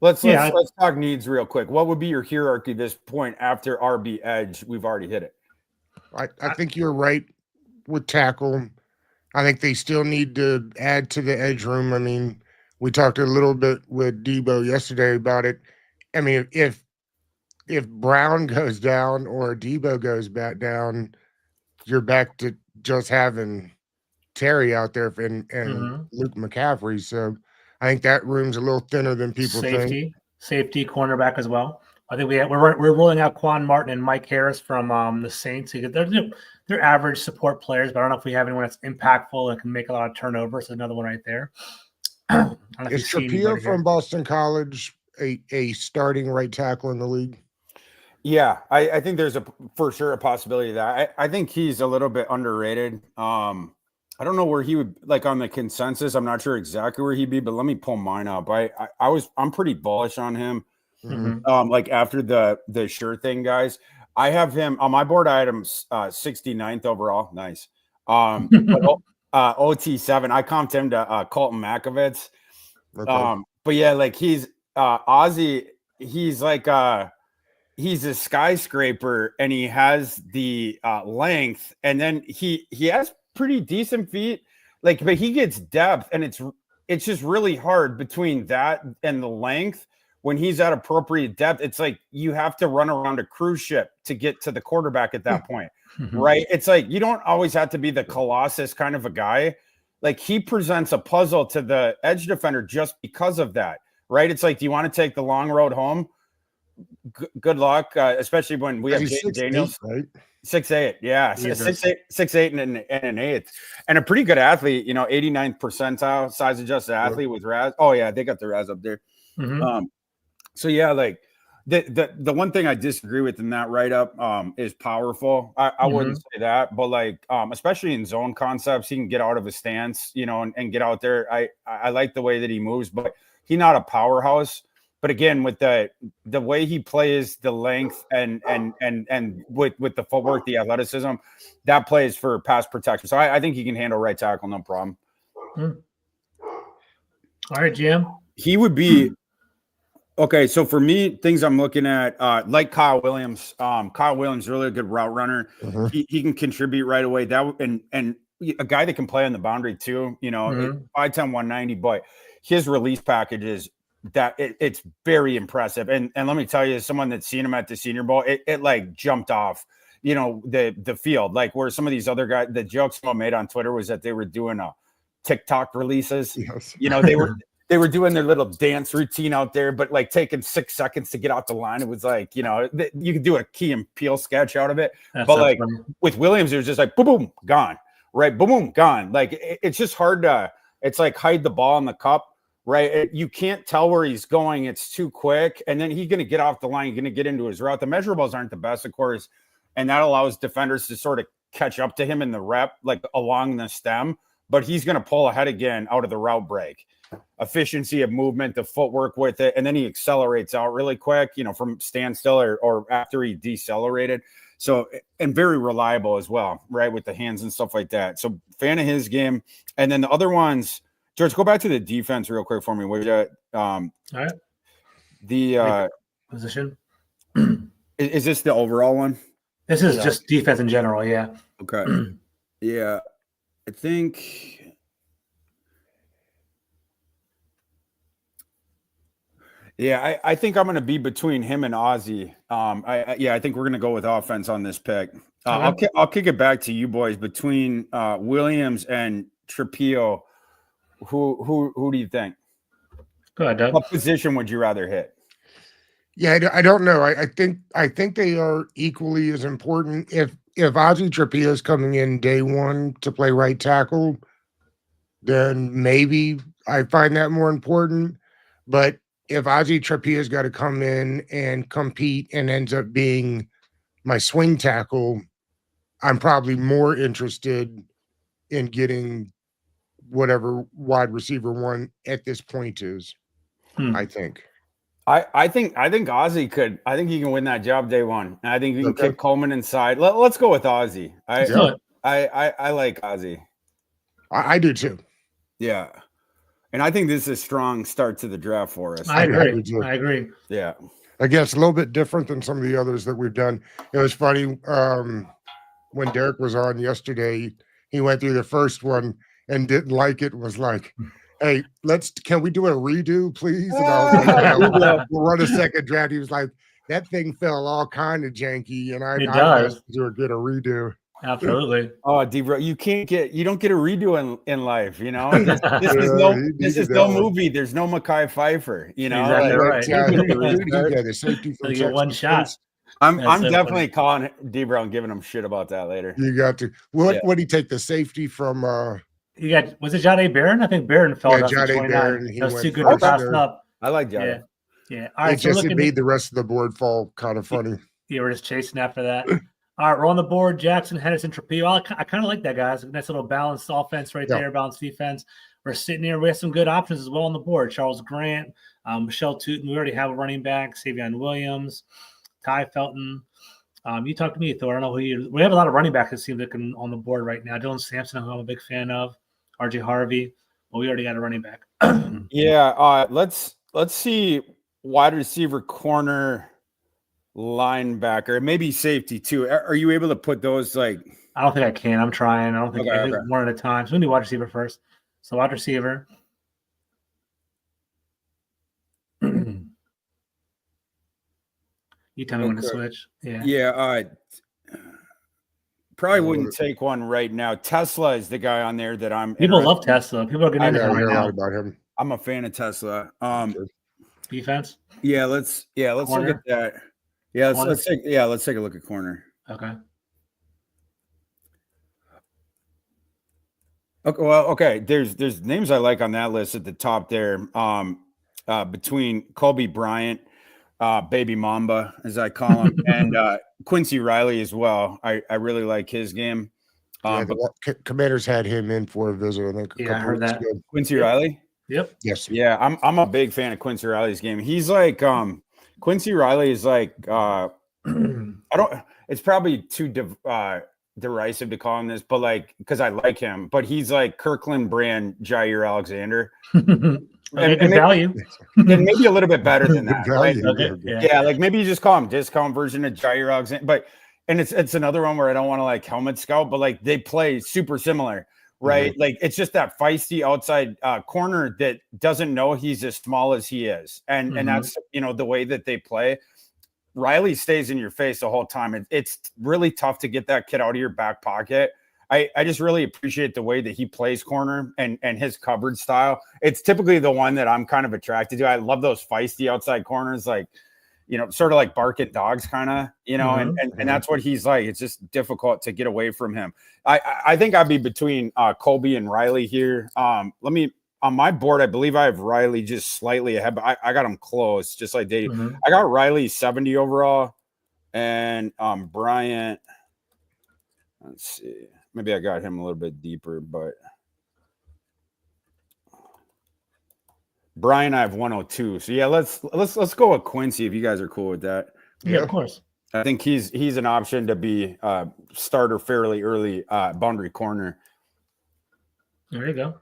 Let's talk needs real quick. What would be your hierarchy this point after RB edge? We've already hit it. I think you're right with tackle. I think they still need to add to the edge room. I mean, we talked a little bit with Debo yesterday about it. I mean, if Brown goes down or Debo goes back down, you're back to just having Terry out there and Luke McCaffrey. So I think that room's a little thinner than people think. Safety, cornerback as well. I think we're rolling out Quan Martin and Mike Harris from the Saints. They're average support players, but I don't know if we have anyone that's impactful and can make a lot of turnovers. So another one right there. Is Trapia from Boston College a starting right tackle in the league? Yeah, I think there's for sure a possibility of that. I think he's a little bit underrated. I don't know where he would like on the consensus. I'm not sure exactly where he'd be, but let me pull mine up. I'm pretty bullish on him. Mm-hmm. Like after the sure thing, guys, I have him on my board. I had him 69th overall. Nice. But OT7. I comped him to Colton Makovitz. Okay. But yeah, like he's Ozzy. He's like he's a skyscraper, and he has the length, and then he has pretty decent feet. Like, but he gets depth, and it's just really hard between that and the length. When he's at appropriate depth, it's like you have to run around a cruise ship to get to the quarterback at that point, right? It's like you don't always have to be the Colossus kind of a guy. Like he presents a puzzle to the edge defender just because of that, right? It's like, do you want to take the long road home? Good luck, especially when we have Jaden Daniels. 6'8", right? 6'8", yeah, 6'8", and an eighth, and a pretty good athlete. 89th percentile size adjusted athlete with Raz. Oh yeah, they got the Raz up there. Mm-hmm. So yeah, like the one thing I disagree with in that write up is powerful. I wouldn't say that, but like especially in zone concepts, he can get out of his stance, and get out there. I like the way that he moves, but he's not a powerhouse. But again, with the way he plays, the length and with the footwork, the athleticism, that plays for pass protection. So I think he can handle right tackle, no problem. All right, Jim. He would be okay. So for me, things I'm looking at, like Kyle Williams. Kyle Williams, really a good route runner. He can contribute right away. That and a guy that can play on the boundary too. 5'10", 190, but his release package is that it's very impressive. And let me tell you, as someone that's seen him at the Senior Bowl, it like jumped off, the field. Like where some of these other guys, the jokes I made on Twitter was that they were doing TikTok releases. Yes. They were doing their little dance routine out there, but like taking 6 seconds to get out the line. It was like, you could do a Key and Peele sketch out of it. That's but so like funny. with Williams, it was just like, boom, boom, gone. Right. Boom, boom, gone. Like it's just hard to, it's like hide the ball in the cup. Right. You can't tell where he's going. It's too quick. And then he's going to get off the line. He's going to get into his route. The measurables aren't the best, of course. And that allows defenders to sort of catch up to him in the rep, like along the stem. But he's going to pull ahead again out of the route break. Efficiency of movement, the footwork with it. And then he accelerates out really quick, from standstill or after he decelerated. So, and very reliable as well, right? With the hands and stuff like that. So fan of his game. And then the other ones, George, go back to the defense real quick for me. All right. The position. Is this the overall one? This is just defense in general. Yeah. Okay. Yeah. I think Yeah, I think I'm going to be between him and Ozzy. I think we're going to go with offense on this pick. I'll kick it back to you boys between Williams and Trapillo. Who do you think? Go ahead, Doug. What position would you rather hit? Yeah, I don't know. I think they are equally as important. If Ozzy Trapillo is coming in day one to play right tackle, then maybe I find that more important. But if Ozzy Trapillo's got to come in and compete and ends up being my swing tackle, I'm probably more interested in getting whatever wide receiver one at this point is. I think. I think Ozzy could. I think he can win that job day one. And I think we can kick Coleman inside. Let's go with Ozzy. I like Ozzy. I do too. Yeah. And I think this is a strong start to the draft for us. I agree. Yeah. Again, it's a little bit different than some of the others that we've done. It was funny when Derek was on yesterday, he went through the first one and didn't like it, was like, hey, can we do a redo, please? And I was like, we'll run a second draft. He was like, that thing fell all kind of janky, and I asked to get a redo. Absolutely. Oh, D-Bro, you don't get a redo in life, you know. This is no movie. There's no Mekhi Phifer, you know. Exactly right. The safety from you get one shot. I'm definitely calling D-Bro and giving him shit about that later. You got to. What would he take the safety from? You got, was it Jahdae Barron? I think Barron fell out. Jahdae Barron. That was too good to pass up. I like Jahdae. Yeah. All right. It made the rest of the board fall kind of funny. Yeah, we're just chasing after that. All right, we're on the board. Jackson, Henderson, Trapillo. I kind of like that, guys. Nice little balanced offense right there, balanced defense. We're sitting here. We have some good options as well on the board. Charles Grant, Michelle Tootin. We already have a running back. Savion Williams, Ty Felton. You talk to me, Thor. I don't know who you. We have a lot of running backs that seem looking on the board right now. Dylan Sampson, who I'm a big fan of. RJ Harvey. Well, we already got a running back. Let's see wide receiver, corner, linebacker, maybe safety too. Are you able to put those like? I don't think I can. I'm trying. I don't think I can. One at a time. So we need wide receiver first. So wide receiver. You tell me when to switch. Yeah. Probably wouldn't take one right now. Tesla is the guy on there that I'm. People love Tesla. People are getting into him right now. About him. I'm a fan of Tesla. Defense. Yeah. Let's look at that. Yeah. Let's take a look at corner. Okay. Okay. There's names I like on that list at the top there. Between Kobe Bryant, Baby Mamba, as I call him, and Quincy Riley as well. I really like his game. Commanders had him in for a visit. I think. I heard that. Quincy Riley. Yep. Yes. Yeah, I'm a big fan of Quincy Riley's game. He's like Quincy Riley is like it's probably too derisive to call him this, but like because I like him, but he's like Kirkland brand Jair Alexander. Good value. And maybe a little bit better than that. Right? Yeah, like maybe you just call him discount version of Jair Alexander. But it's another one where I don't want to like helmet scout, but like they play super similar, right? Mm-hmm. Like it's just that feisty outside corner that doesn't know he's as small as he is. And that's the way that they play. Riley stays in your face the whole time. It's really tough to get that kid out of your back pocket. I just really appreciate the way that he plays corner and his coverage style. It's typically the one that I'm kind of attracted to. I love those feisty outside corners, like, sort of like bark at dogs kind of, and that's what he's like. It's just difficult to get away from him. I think I'd be between Colby and Riley here. On my board, I believe I have Riley just slightly ahead, but I got him close, just like Dave. I got Riley 70 overall and Bryant. Let's see. Maybe I got him a little bit deeper, but Brian, I have 102. So yeah, let's go with Quincy if you guys are cool with that. Yeah, of course. I think he's an option to be starter fairly early, boundary corner. There you go.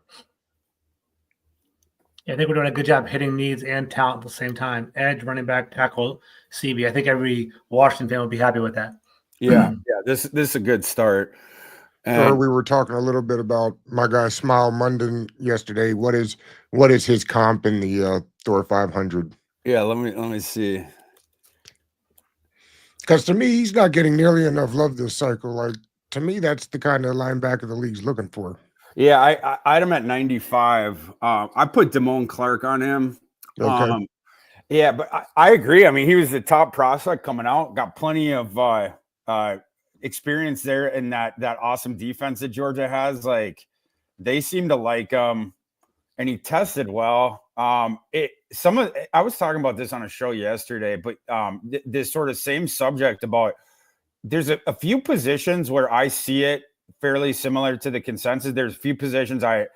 Yeah, I think we're doing a good job hitting needs and talent at the same time. Edge, running back, tackle, CB. I think every Washington fan would be happy with that. Yeah. This is a good start. We were talking a little bit about my guy Smile Munden yesterday. What is his comp in the Thor 500? Yeah, let me see. Because to me, he's not getting nearly enough love this cycle. Like, to me, that's the kind of linebacker the league's looking for. Yeah, I had him at 95. I put Damone Clark on him. Okay. Yeah, but I agree. I mean, he was the top prospect coming out. Got plenty of experience there in that awesome defense that Georgia has. Like, they seem to like him, and he tested well. I was talking about this on a show yesterday, but this sort of same subject about there's a few positions where I see it fairly similar to the consensus. There's a few positions I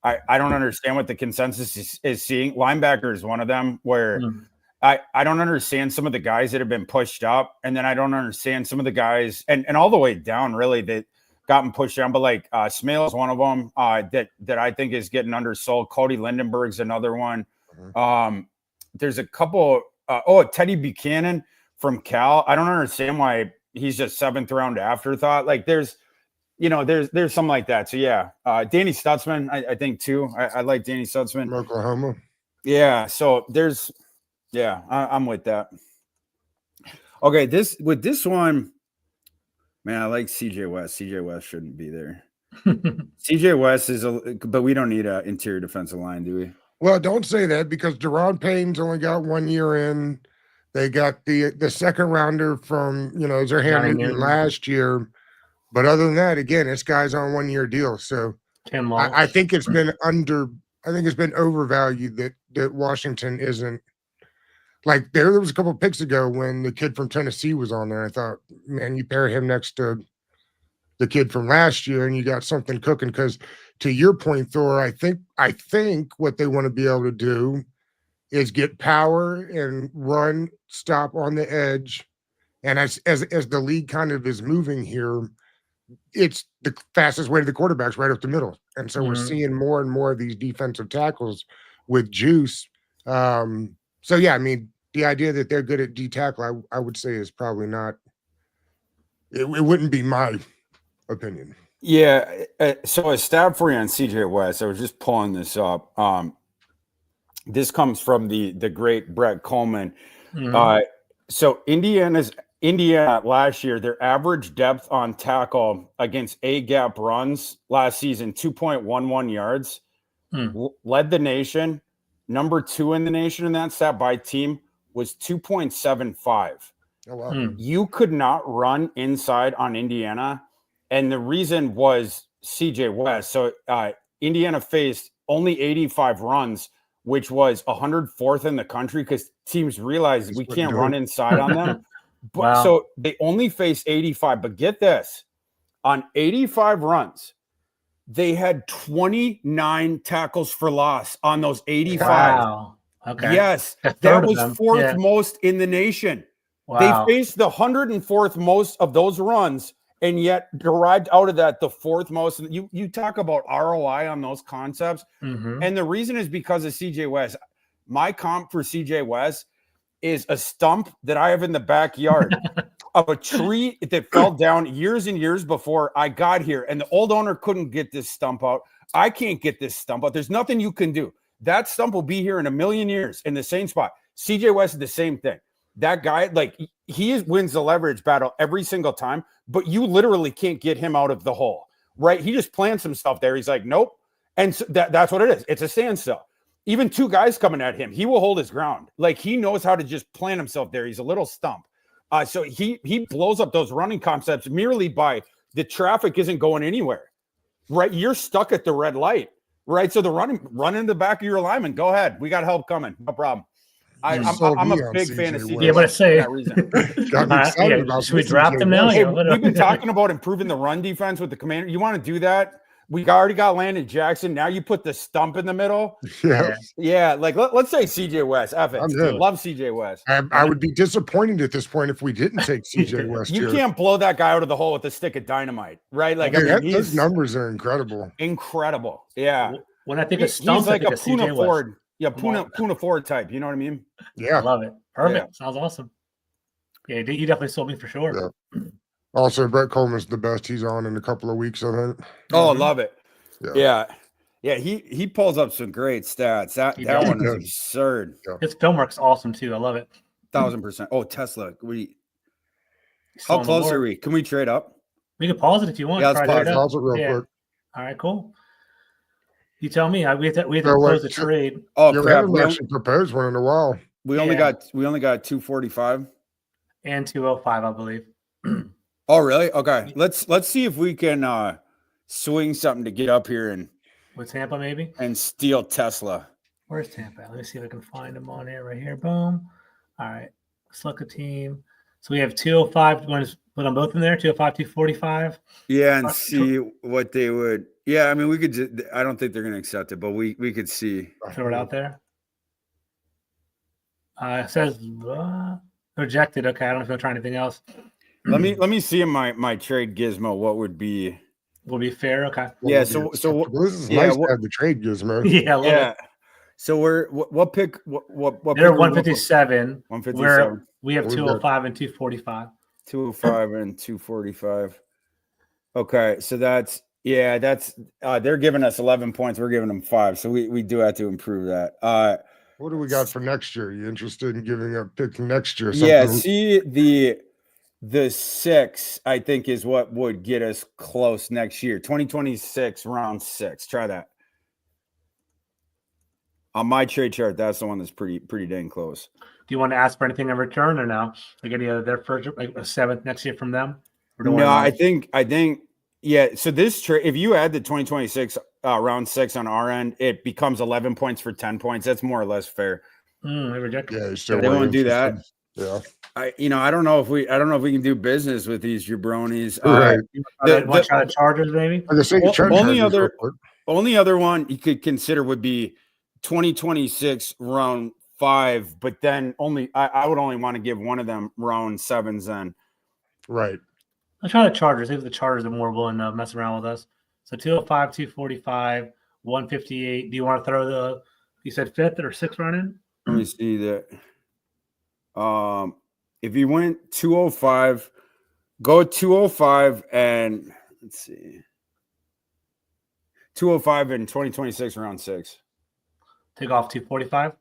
don't understand what the consensus is seeing. Linebacker is one of them where I don't understand some of the guys that have been pushed up, and then I don't understand some of the guys and all the way down really that gotten pushed down. But like Smale is one of them that I think is getting undersold. Cody Lindenberg's another one. There's a couple. Teddy Buchanan from Cal. I don't understand why he's just 7th round afterthought. Like there's something like that. So yeah, Danny Stutzman, I think too. I like Danny Stutzman. From Oklahoma. Yeah. So I'm with that. Okay, this one, man, I like CJ West. CJ West shouldn't be there. CJ West but we don't need an interior defensive line, do we? Well, don't say that because Deron Payne's only got 1 year in. They got the second rounder from Zerhan Newton last year. But other than that, again, this guy's on 1 year deal. So I think it's been overvalued that Washington isn't. Like there was a couple of picks ago when the kid from Tennessee was on there. I thought, man, you pair him next to the kid from last year and you got something cooking. Because to your point, Thor, I think what they want to be able to do is get power and run, stop on the edge. And as the league kind of is moving here, it's the fastest way to the quarterbacks right up the middle. And so we're seeing more and more of these defensive tackles with juice. So yeah, I mean, the idea that they're good at D tackle, I would say is probably not. It wouldn't be my opinion. Yeah. So a stab for you on CJ West. I was just pulling this up. This comes from the great Brett Coleman. So Indiana last year, their average depth on tackle against A gap runs last season, 2.11 yards, led the nation. Number 2 in the nation in that stat by team was 2.75. Oh, wow. You could not run inside on Indiana. And the reason was CJ West. So Indiana faced only 85 runs, which was 104th in the country because teams realized we can't run inside on them. But Wow. So they only faced 85. But get this, on 85 runs, they had 29 tackles for loss on those 85. Wow. Okay. Yes, that was 4th most in the nation. Wow. They faced the 104th most of those runs, and yet derived out of that the 4th most. You talk about ROI on those concepts, and the reason is because of CJ West. My comp for CJ West is a stump that I have in the backyard of a tree that fell down years and years before I got here. And the old owner couldn't get this stump out. I can't get this stump out. There's nothing you can do. That stump will be here in a million years in the same spot. CJ West is the same thing. That guy, like he wins the leverage battle every single time, but you literally can't get him out of the hole, right? He just plants himself there. He's like, nope. And so that's what it is. It's a standstill. Even 2 guys coming at him, he will hold his ground. Like he knows how to just plant himself there. He's a little stump. So he blows up those running concepts merely by the traffic isn't going anywhere, right? You're stuck at the red light, right? So the run in the back of your alignment. Go ahead. We got help coming. No problem. I'm a big fan of CJ. Yeah, but I say Got me excited about should we drop them now? Hey, we've been talking about improving the run defense with the commander. You want to do that? We already got Landon Jackson. Now you put the stump in the middle. Yeah. Like let's say CJ West. Love CJ West. I would be disappointed at this point if we didn't take CJ West. You can't blow that guy out of the hole with a stick of dynamite, right? Like those numbers are incredible. Incredible. Yeah. When I think of stump, he's like a Puna Ford. West. Yeah, Puna Ford type. You know what I mean? Yeah. I love it. Perfect. Yeah. Sounds awesome. Yeah, you definitely sold me for sure. Yeah. Also, Brett Coleman's the best. He's on in a couple of weeks, I think. Oh, I love it. Yeah. Yeah, he pulls up some great stats. That He that does. one is He does. absurd. His film work's awesome too. I love it. 1,000%. Oh, Tesla. Still How on the close are board. we? Can we trade up? We can pause it if you want. Yeah, let's Try pause trade it. up. Pause it real quick. All right, cool. You tell me. We have to So wait, propose a trade. Oh Yeah, we crap. haven't actually proposed one in a while. We only got 245. And 205, I believe. Oh, really? Okay. Let's see if we can swing something to get up here With Tampa, maybe. and steal Tesla. Where's Tampa? Let me see if I can find them on here. Right here. Boom. All right. Let's look at team. So we have 205. You want to put them both in there? 205, 245. Yeah, and see what they would. Yeah, I mean, we could. I don't think they're going to accept it, but we could see. Throw it out there. It says rejected. Okay, I don't know if they'll try anything else. Let me see in my trade gizmo what would be. Will be fair. Okay. Yeah. So this is yeah, nice to have the trade gizmo. Yeah. I love it. So what pick? What They're pick are we looking 157. 157. We have We've 205 and 245. 205 and 245. Okay, so that's they're giving us 11 points. We're giving them 5, so we do have to improve that. What do we got for next year? You interested in giving up picks next year? Yeah, see the 6, I think, is what would get us close next year. 2026 round 6. Try that. On my trade chart, that's the one that's pretty dang close. Do you want to ask for anything in return or no? Like any of their first, like a 7th next year from them? No, I think yeah. So this trade, if you add the 2026 round 6 on our end, it becomes 11 points for 10 points. That's more or less fair. They reject. Yeah, they won't do that. Yeah. I don't know if we can do business with these jabronis. Right. Want to try the Chargers, maybe? Only other one you could consider would be 2026 round 5, but then I would only want to give one of them round 7s then. Right. Let's try the Chargers. See if the Chargers are more willing to mess around with us. So 205, 245, 158. Do you want to throw you said 5th or 6th run in? Let me see that. If you went 205, go 205 and let's see. 205 in 2026 round 6. Take off 245.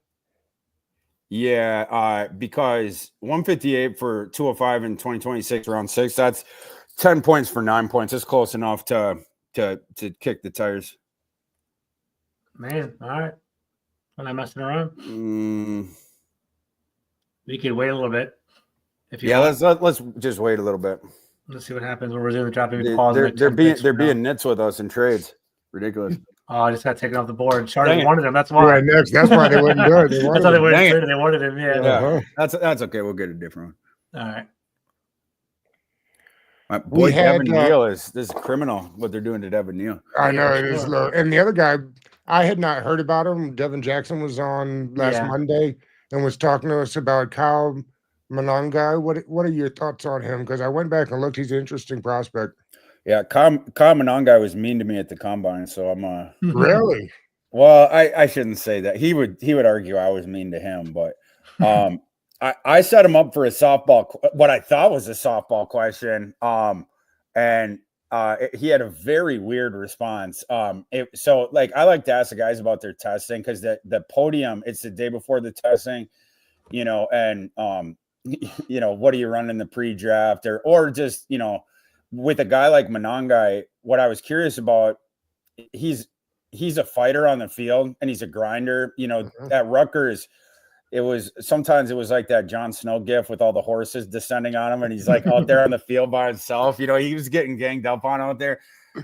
Yeah, because 158 for 205 in 2026 round 6. That's 10 points for 9 points. It's close enough to kick the tires. Man, all right. I'm not messing around. We could wait a little bit. If you let's just wait a little bit. Let's see what happens when we're doing the dropping. They're being nits with us in trades. Ridiculous. Oh, I just got taken off the board. Chargers wanted him. That's why. Right next. That's why they wouldn't do it. That's why they wouldn't trade it. They wanted him. Yeah. That's okay. We'll get a different one. All right. My boy Devin Neal this is criminal what they're doing to Devin Neal. I know it is low. And the other guy, I had not heard about him. Devin Jackson was on last Monday and was talking to us about Kyle Monangai. What are your thoughts on him? Because I went back and looked. He's an interesting prospect. Yeah, Kyle Monangai was mean to me at the combine, so I'm really. Well, I shouldn't say that. He would argue I was mean to him, but I set him up for a softball, what I thought was a softball question, and he had a very weird response. So like I like to ask the guys about their testing because the podium, it's the day before the testing, and what are you running in the pre-draft or just with a guy like Monangai, what I was curious about, he's a fighter on the field and he's a grinder. At Rutgers, it was like that Jon Snow gif with all the horses descending on him, and he's like out there on the field by himself. He was getting ganged up on out there.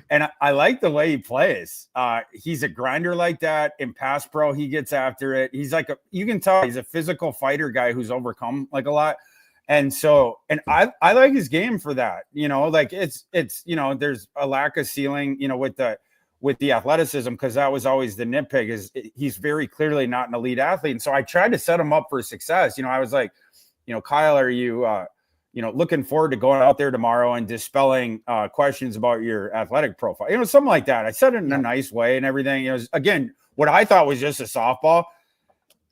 And I like the way he plays. He's a grinder like that. In pass pro, he gets after it. He's like you can tell he's a physical fighter guy who's overcome like a lot. And so, and I like his game for that, like it's, there's a lack of ceiling, with the athleticism, because that was always the nitpick is he's very clearly not an elite athlete. And so I tried to set him up for success. I was like, Kyle, are you, looking forward to going out there tomorrow and dispelling questions about your athletic profile, something like that. I said it in a nice way and everything. It was, again, what I thought was just a softball.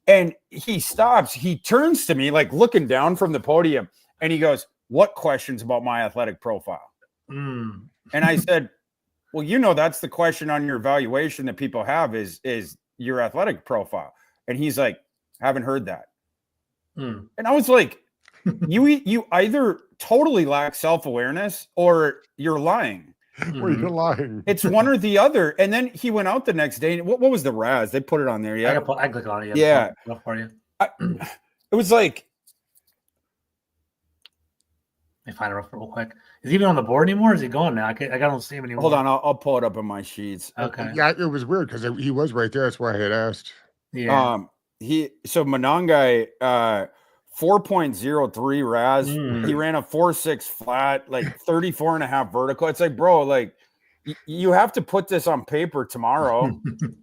And he stops, he turns to me, like looking down from the podium, and he goes, "What questions about my athletic profile?" And I said, Well, you know, that's the question on your evaluation that people have is your athletic profile. And he's like, haven't heard that. And I was like, you either totally lack self-awareness or you're lying. Or you're lying. It's one or the other. And then he went out the next day. What was the Raz? They put it on there. Yeah. I click on it. Yeah. For you. It was like, let me find it real quick. Is he even on the board anymore? Or is he gone now? I don't see him anymore. hold on. I'll pull it up on my sheets. Okay. Yeah, it was weird because he was right there. That's why I had asked. Yeah. So Monangai, 4.03 Raz. He ran a 4.6 flat, like 34.5 vertical. It's like, bro, like you have to put this on paper tomorrow,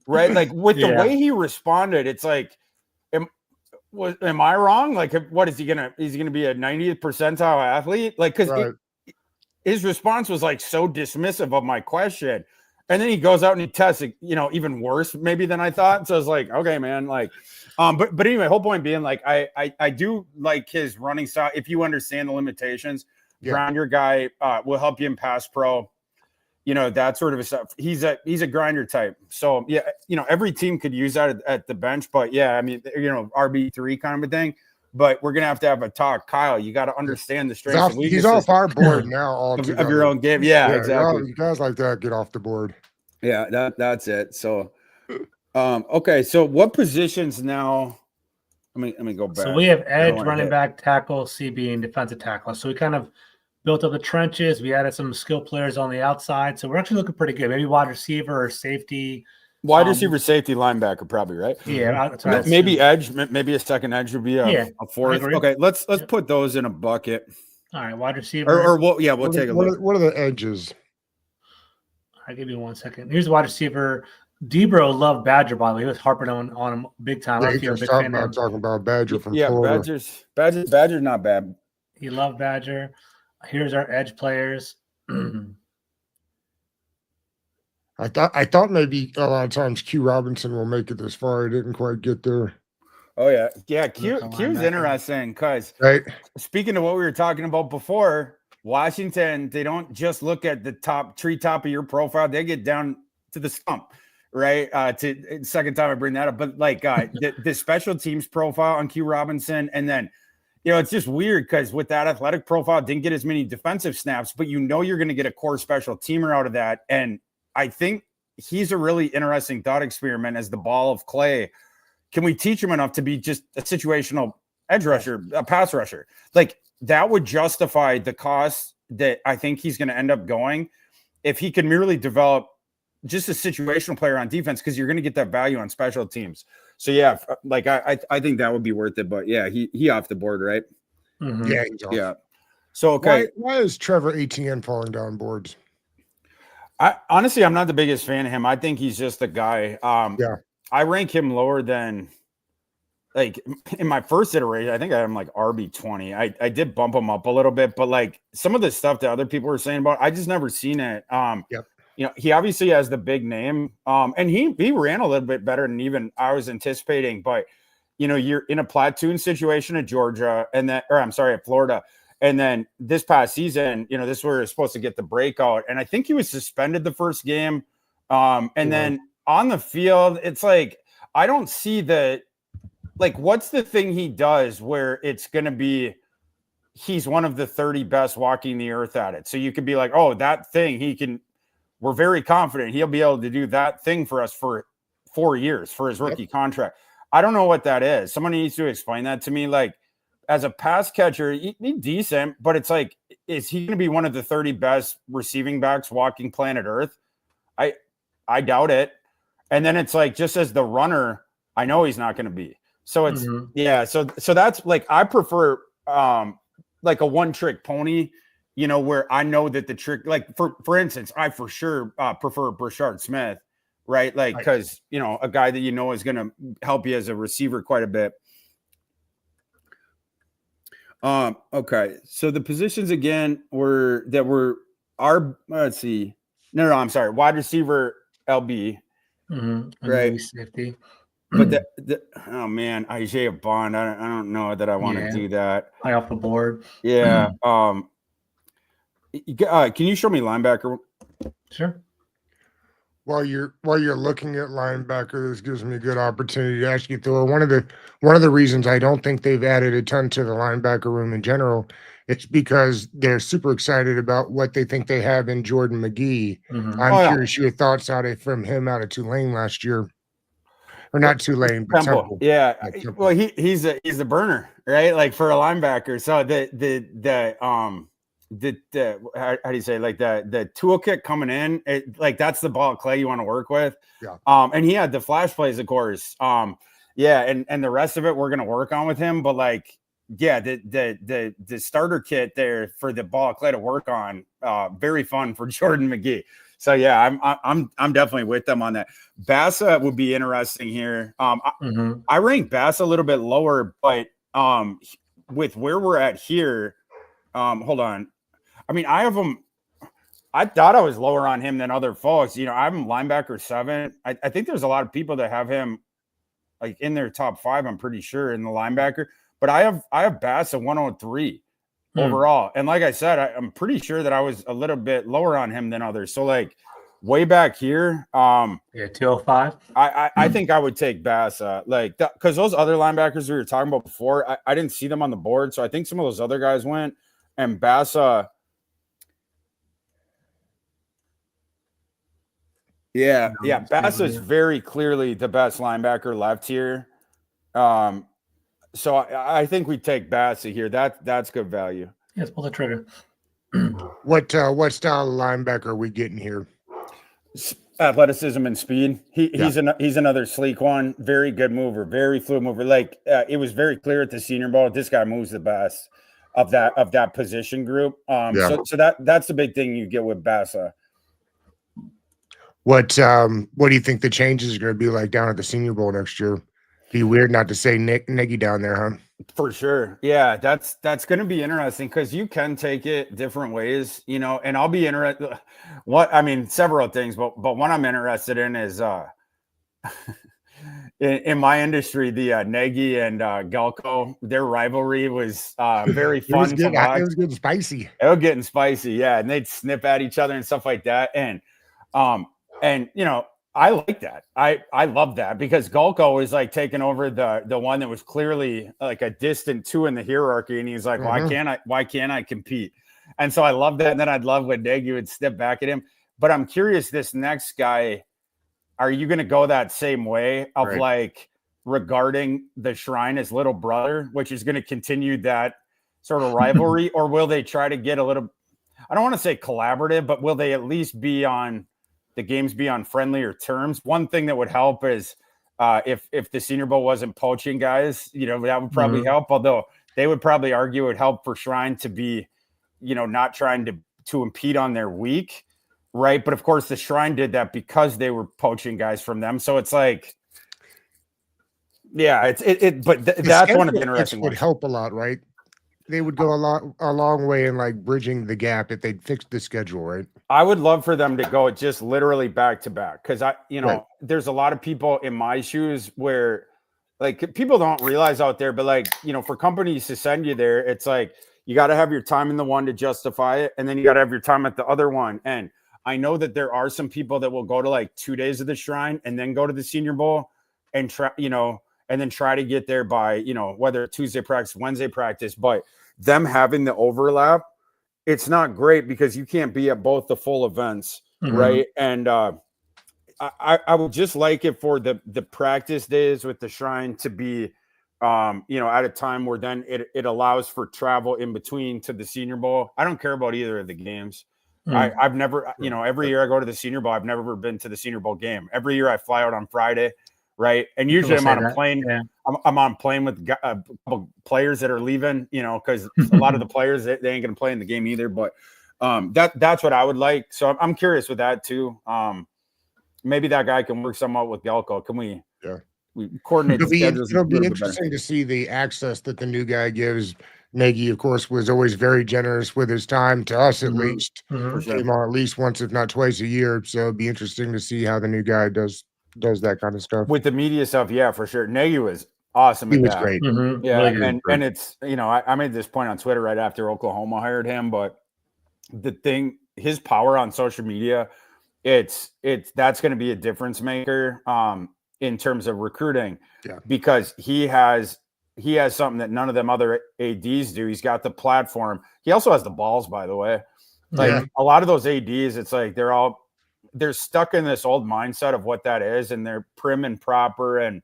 right? Like with the way he responded, it's like, am I wrong? Like, what is he gonna? He's gonna be a 90th percentile athlete? Like, because his response was like so dismissive of my question, and then he goes out and he tests, you know, even worse maybe than I thought. So I was like, okay, man, like, but anyway, whole point being, like, I do like his running style. If you understand the limitations, grinder guy will help you in pass pro. You know, that sort of stuff. He's a grinder type. So yeah, you know, every team could use that at the bench. But yeah, I mean, you know, RB3 kind of a thing. But we're gonna have to have a talk, Kyle. You got to understand the strengths and weaknesses. He's off our board now, of your own game. Yeah, exactly. You guys like that, get off the board. Yeah, that's it. So, okay. So what positions now? Let me go back. So we have edge, running back, tackle, CB, and defensive tackle. So we kind of built up the trenches. We added some skill players on the outside. So we're actually looking pretty good. Maybe wide receiver or safety. Wide receiver, safety, linebacker, probably, right? Yeah. That's right. Maybe edge. Maybe a second edge would be a fourth. Okay, let's put those in a bucket. All right, wide receiver. Or we'll take a look. What are the edges? I'll give you 1 second. Here's the wide receiver. Debro loved Badger, by the way. He was harping on him big time. Yeah, you're talking about Badger from Florida. Badger's not bad. He loved Badger. Here's our edge players. I thought maybe a lot of times Q Robinson will make it this far. He didn't quite get there. Oh yeah. Q's interesting because speaking of what we were talking about before, Washington, they don't just look at the treetop of your profile, they get down to the stump, right? Second time I bring that up, but like the special teams profile on Q Robinson, and then you know, it's just weird because with that athletic profile, didn't get as many defensive snaps, but you know you're going to get a core special teamer out of that. And I think he's a really interesting thought experiment as the ball of clay. Can we teach him enough to be just a situational edge rusher, a pass rusher? Like that would justify the cost that I think he's going to end up going if he can merely develop just a situational player on defense, because you're going to get that value on special teams. So yeah, like I think that would be worth it. But yeah, he off the board, right? Mm-hmm. Yeah, he's off. Yeah. So okay, why is Trevor Etienne falling down boards? Honestly, I'm not the biggest fan of him. I think he's just a guy. I rank him lower than, like, in my first iteration. I think I had him like RB20. I did bump him up a little bit, but like some of the stuff that other people were saying about, I just never seen it. You know, he obviously has the big name, and he ran a little bit better than even I was anticipating. But you know, you're in a platoon situation at Georgia, at Florida, and then this past season, you know, this is where you're supposed to get the breakout. And I think he was suspended the first game, and then on the field, it's like I don't see what's the thing he does where it's going to be he's one of the 30 best walking the earth at it. So you could be like, oh, that thing he can. We're very confident he'll be able to do that thing for us for 4 years for his rookie contract. I don't know what that is. Someone needs to explain that to me. Like, as a pass catcher, he'd be decent, but it's like, is he going to be one of the 30 best receiving backs walking planet Earth? I doubt it. And then it's like, just as the runner, I know he's not going to be. So it's So that's like, I prefer like a one-trick pony. You know, where I know that the trick, like for instance, I for sure prefer Brashard Smith, right? Like, because, you know, a guy that you know is going to help you as a receiver quite a bit. Okay. So the positions again let's see. No, I'm sorry. Wide receiver LB. Mm-hmm. Right. Safety. But oh man, Isaiah Bond. I don't know that I want to do that. High off the board. Yeah. Can you show me linebacker? Sure. While you're looking at linebacker, this gives me a good opportunity to ask you, Thor. One of the reasons I don't think they've added a ton to the linebacker room in general, it's because they're super excited about what they think they have in Jordan McGee. Mhm. I'm Oh yeah, curious your thoughts out of from him out of Tulane last year, or not Tulane, but Temple. Temple. Yeah. Yeah, Temple. Well, he's a burner, right? Like for a linebacker. So the how do you say, like the toolkit coming in, like that's the ball of clay you want to work with. Yeah. And he had the flash plays, of course. Yeah, and the rest of it we're gonna work on with him. But like, yeah, the starter kit there for the ball of clay to work on, very fun for Jordan McGee. So yeah, I'm definitely with them on that. Bassa would be interesting here. Mhm. I rank Bass a little bit lower, but with where we're at here, hold on. I mean, I have him. I thought I was lower on him than other folks. You know, I have him linebacker 7. I think there's a lot of people that have him like in their top 5. I'm pretty sure in the linebacker, but I have Bass at 103 overall. And like I said, I'm pretty sure that I was a little bit lower on him than others. So like way back here, Yeah, 205. I think I would take Bass, like because those other linebackers we were talking about before, I didn't see them on the board, so I think some of those other guys went, and Bass, Bass is very clearly the best linebacker left here. So I think we take Bass here. That's good value. Yes, pull the trigger. What style of linebacker are we getting here? Athleticism and speed. He's another sleek one. Very good mover. Very fluid mover. Like it was very clear at the Senior Bowl. This guy moves the best of that position group. So that's the big thing you get with Bassa. What do you think the changes are going to be like down at the Senior Bowl next year? Be weird not to say Nagy down there, huh? For sure. Yeah, that's going to be interesting because you can take it different ways, you know, and I'll be interested. Several things, but one I'm interested in is in my industry, the Nagy and Gelko, their rivalry was very fun. It was good and spicy. It was getting spicy, yeah, and they'd snip at each other and stuff like that, and you know, I like that. I love that because Gulko was like taking over the one that was clearly like a distant 2 in the hierarchy, and he's like, why can't I compete? And so I love that. And then I'd love when Nagy would step back at him. But I'm curious, this next guy, are you going to go that same way of like regarding the Shrine as little brother, which is going to continue that sort of rivalry, or will they try to get a little? I don't want to say collaborative, but will they at least be on? The games be on friendlier terms. One thing that would help is if the Senior Bowl wasn't poaching guys, you know, that would probably help. Although they would probably argue it would help for Shrine to be, you know, not trying to impede on their week, right? But of course, the Shrine did that because they were poaching guys from them. So it's like, yeah, that's one of the interesting ones. Would help a lot, right? They would go a long way in like bridging the gap if they'd fixed the schedule, right? I would love for them to go just literally back to back because there's a lot of people in my shoes where like people don't realize out there, but like, you know, for companies to send you there, it's like you got to have your time in the one to justify it, and then you got to have your time at the other one. And I know that there are some people that will go to like 2 days of the Shrine and then go to the Senior Bowl and try, you know, and then try to get there by, you know, whether Tuesday practice, Wednesday practice, but them having the overlap, it's not great because you can't be at both the full events, right? And I would just like it for the practice days with the Shrine to be, you know, at a time where then it allows for travel in between to the Senior Bowl. I don't care about either of the games. I've never, you know, every year I go to the Senior Bowl, I've never been to the Senior Bowl game. Every year I fly out on Friday, right? And usually I'm on a plane. Yeah. I'm on a plane with a couple players that are leaving, you know, because a lot of the players, they ain't going to play in the game either. But that's what I would like. So I'm curious with that too. Maybe that guy can work some out with Gelko. Can we? Yeah. We coordinate. It'll be interesting to see the access that the new guy gives. Nagy, of course, was always very generous with his time to us, at least. Came on at least once, if not twice a year. So it'd be interesting to see how the new guy does that kind of stuff with the media stuff. Yeah, for sure. Nagy was awesome. He was great. Yeah, really and it's, you know, I made this point on Twitter right after Oklahoma hired him, but the thing, his power on social media it's that's going to be a difference maker in terms of recruiting, because he has something that none of them other ADs do. He's got the platform. He also has the balls, by the way. Like a lot of those ADs, it's like they're stuck in this old mindset of what that is, and they're prim and proper, and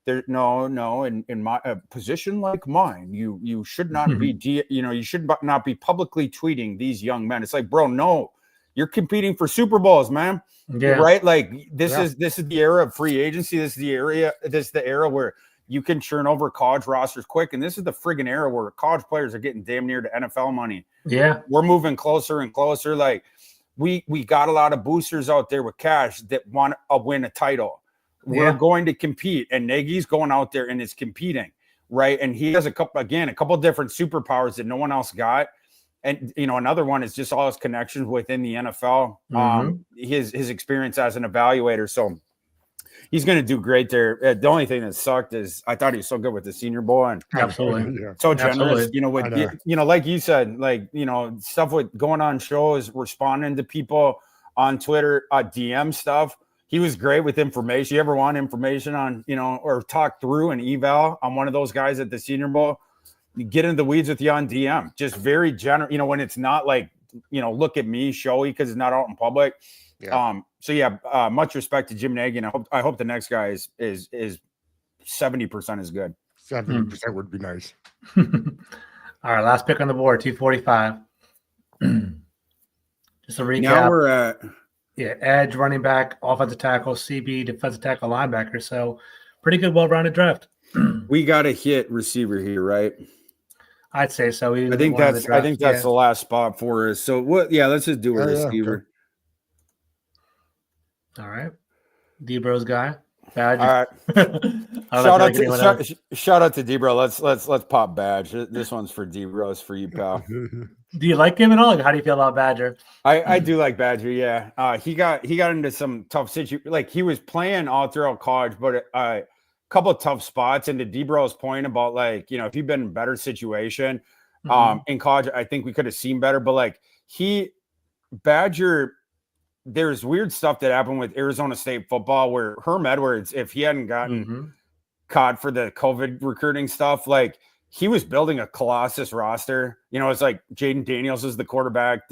they're no in my position like mine, you should not be you should not be publicly tweeting these young men. It's like, bro, no, you're competing for Super Bowls, man. Right? Like this is the era of free agency. This is the era where you can churn over college rosters quick, and this is the friggin' era where college players are getting damn near to NFL money. Yeah, we're moving closer and closer. Like we got a lot of boosters out there with cash that want to win a title. We're going to compete, and Nagy's going out there and is competing, right? And he has a couple different superpowers that no one else got. And another one is just all his connections within the NFL, his experience as an evaluator. So he's going to do great there. The only thing that sucked is I thought he was so good with the Senior Bowl, and so generous. Like you said, like stuff with going on shows, responding to people on Twitter, DM stuff. He was great with information. You ever want information on, or talk through an eval on one of those guys at the Senior Bowl? You get into the weeds with you on DM. Just very general, when it's not like, look at me, showy, because it's not out in public. Much respect to Jim Nagy, and I hope the next guy is 70% as good. 70% would be nice. All right, last pick on the board, 245. Just a recap. Now we're at edge, running back, offensive tackle, CB, defensive tackle, linebacker. So pretty good, well-rounded draft. We got to hit receiver here, right? I'd say so. I think that's the last spot for us. So what? Yeah, let's just do a receiver. All right, D-Bro's guy. Badge. All right. Shout out to D-Bro. Let's pop Badge. This one's for D-Bro. It's for you, pal. Do you like him at all? How do you feel about Badger? I do like Badger. Yeah. He got into some tough situations. Like he was playing all throughout college, but a couple of tough spots. And to D-Bro's point about like, if you've been in a better situation in college, I think we could have seen better. But like Badger, there's weird stuff that happened with Arizona State football where Herm Edwards, if he hadn't gotten caught for the COVID recruiting stuff, like he was building a colossus roster. It's like Jaden Daniels is the quarterback,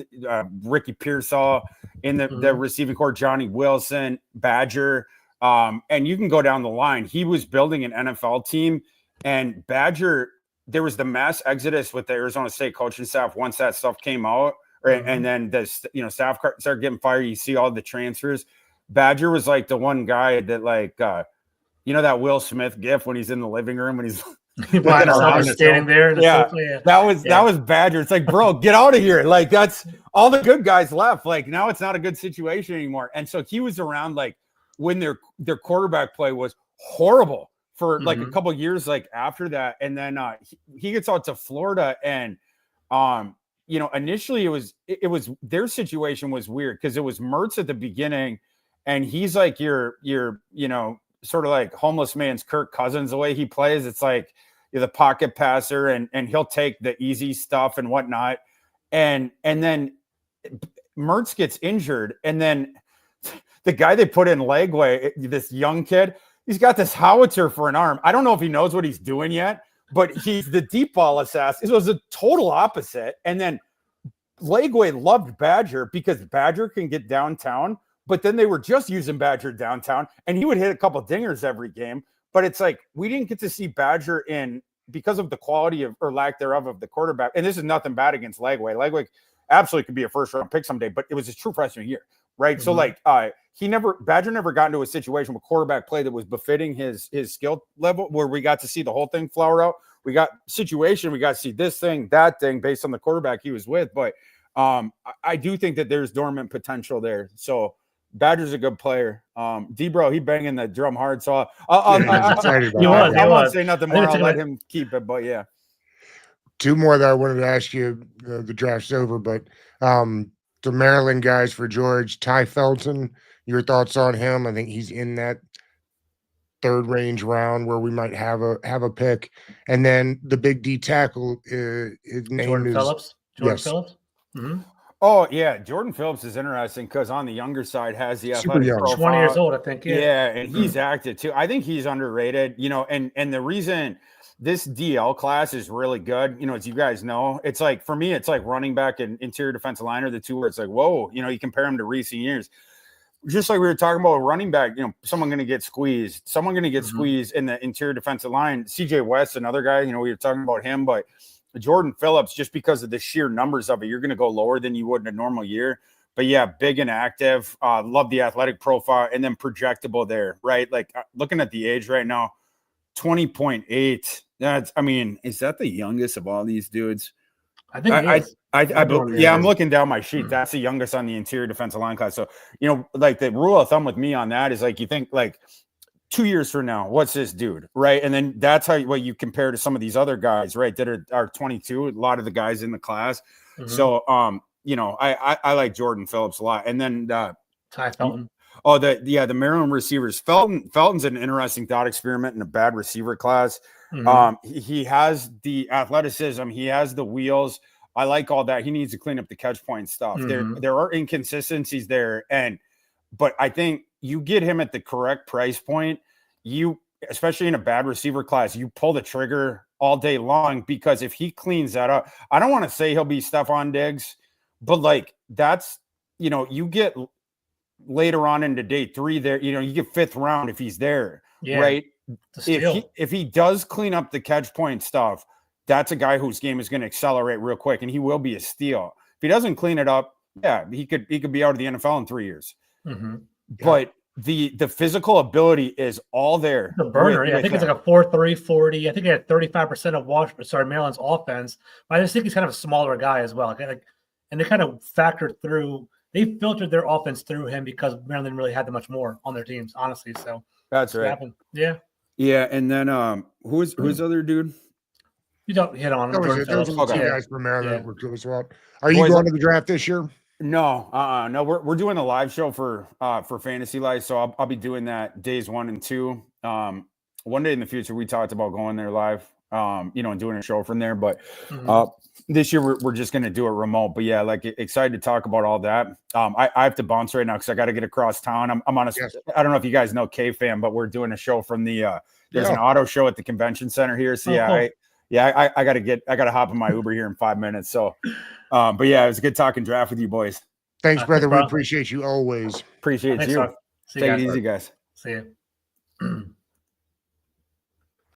Ricky Pearsall in the receiving corps, Johnny Wilson, Badger. And you can go down the line. He was building an NFL team, and Badger, there was the mass exodus with the Arizona State coaching staff once that stuff came out. And then the staff started getting fired. You see all the transfers. Badger was like the one guy that like that Will Smith gif when he's in the living room when he's standing there. That was Badger. It's like, bro, get out of here. Like that's all the good guys left. Like now it's not a good situation anymore. And so he was around like when their quarterback play was horrible for like a couple of years like after that. And then he gets out to Florida and initially it was their situation was weird because it was Mertz at the beginning, and he's like your sort of like homeless man's Kirk Cousins the way he plays. It's like you're the pocket passer, and he'll take the easy stuff and whatnot. And then Mertz gets injured, and then the guy they put in Legway, this young kid, he's got this howitzer for an arm. I don't know if he knows what he's doing yet. But he's the deep ball assassin. It was a total opposite. And then Legway loved Badger because Badger can get downtown, but then they were just using Badger downtown, and he would hit a couple dingers every game. But it's like we didn't get to see Badger because of the quality of or lack thereof of the quarterback. And this is nothing bad against Legway. Legway absolutely could be a first-round pick someday, but it was his true freshman year, right? So like Badger never got into a situation with quarterback play that was befitting his skill level where we got to see the whole thing flower out. We got situation, we got to see this thing, that thing based on the quarterback he was with. But I do think that there's dormant potential there. So Badger's a good player. D-Bro, he banging the drum hard. So I won't say nothing more. I'll let him keep it. But yeah. Two more that I wanted to ask you. The draft's over, but the Maryland guys for George, Ty Felton. Your thoughts on him? I think he's in that third range round where we might have a pick. And then the big D tackle, his name Jordan is Phillips. Jordan Phillips. Oh yeah, Jordan Phillips is interesting because on the younger side has the Super athletic young. profile. 20 years old, I think. Yeah, and he's active too. I think he's underrated. And the reason this DL class is really good, as you guys know, it's like for me, it's like running back and interior defensive line are the two where it's like, whoa, you compare them to recent years. Just like we were talking about running back, someone going to get squeezed, someone going to get squeezed in the interior defensive line. CJ West, another guy, we were talking about him, but Jordan Phillips, just because of the sheer numbers of it, you're going to go lower than you would in a normal year. But yeah, big and active. Love the athletic profile and then projectable there, right? Like looking at the age right now, 20.8. Is that the youngest of all these dudes? I think he is. I'm looking down my sheet. That's the youngest on the interior defensive line class. So, like the rule of thumb with me on that is like, you think like 2 years from now, what's this dude? Right. And then that's what you compare to some of these other guys, right? That are 22, a lot of the guys in the class. So, I like Jordan Phillips a lot. And then, Ty Felton. Oh, the Maryland receivers. Felton's an interesting thought experiment in a bad receiver class. He has the athleticism. He has the wheels. I like all that. He needs to clean up the catch point stuff. There are inconsistencies there. But I think you get him at the correct price point. Especially in a bad receiver class, you pull the trigger all day long because if he cleans that up, I don't want to say he'll be Stephon Diggs, but like that's, you get later on into day 3 there, you get 5th round if he's there, right? If he does clean up the catch point stuff, that's a guy whose game is going to accelerate real quick, and he will be a steal. If he doesn't clean it up, he could be out of the NFL in 3 years. But the physical ability is all there. The burner, I think it's like a 4.3 40. I think he had 35% of Maryland's offense. But I just think he's kind of a smaller guy as well. And they kind of factored through. They filtered their offense through him because Maryland really had that much more on their teams, honestly. So that's right. Yeah. Yeah, and then who's the other dude? You don't hit on him. Those are the two guys from Maryland that were close out. Are you going to the draft this year? No, no. We're doing a live show for Fantasy Life, so I'll be doing that days 1 and 2. One day in the future, we talked about going there live, and doing a show from there. But this year we're just going to do it remote. But yeah, like excited to talk about all that. I have to bounce right now because I got to get across town. I'm on I don't know if you guys know K-Fan, but we're doing a show from the there's an auto show at the convention center here. So I got to hop in my Uber here in 5 minutes. So, but yeah, it was a good talking draft with you boys. Thanks, brother. We appreciate you always. Appreciate you. Thanks, Take it easy, guys. See you.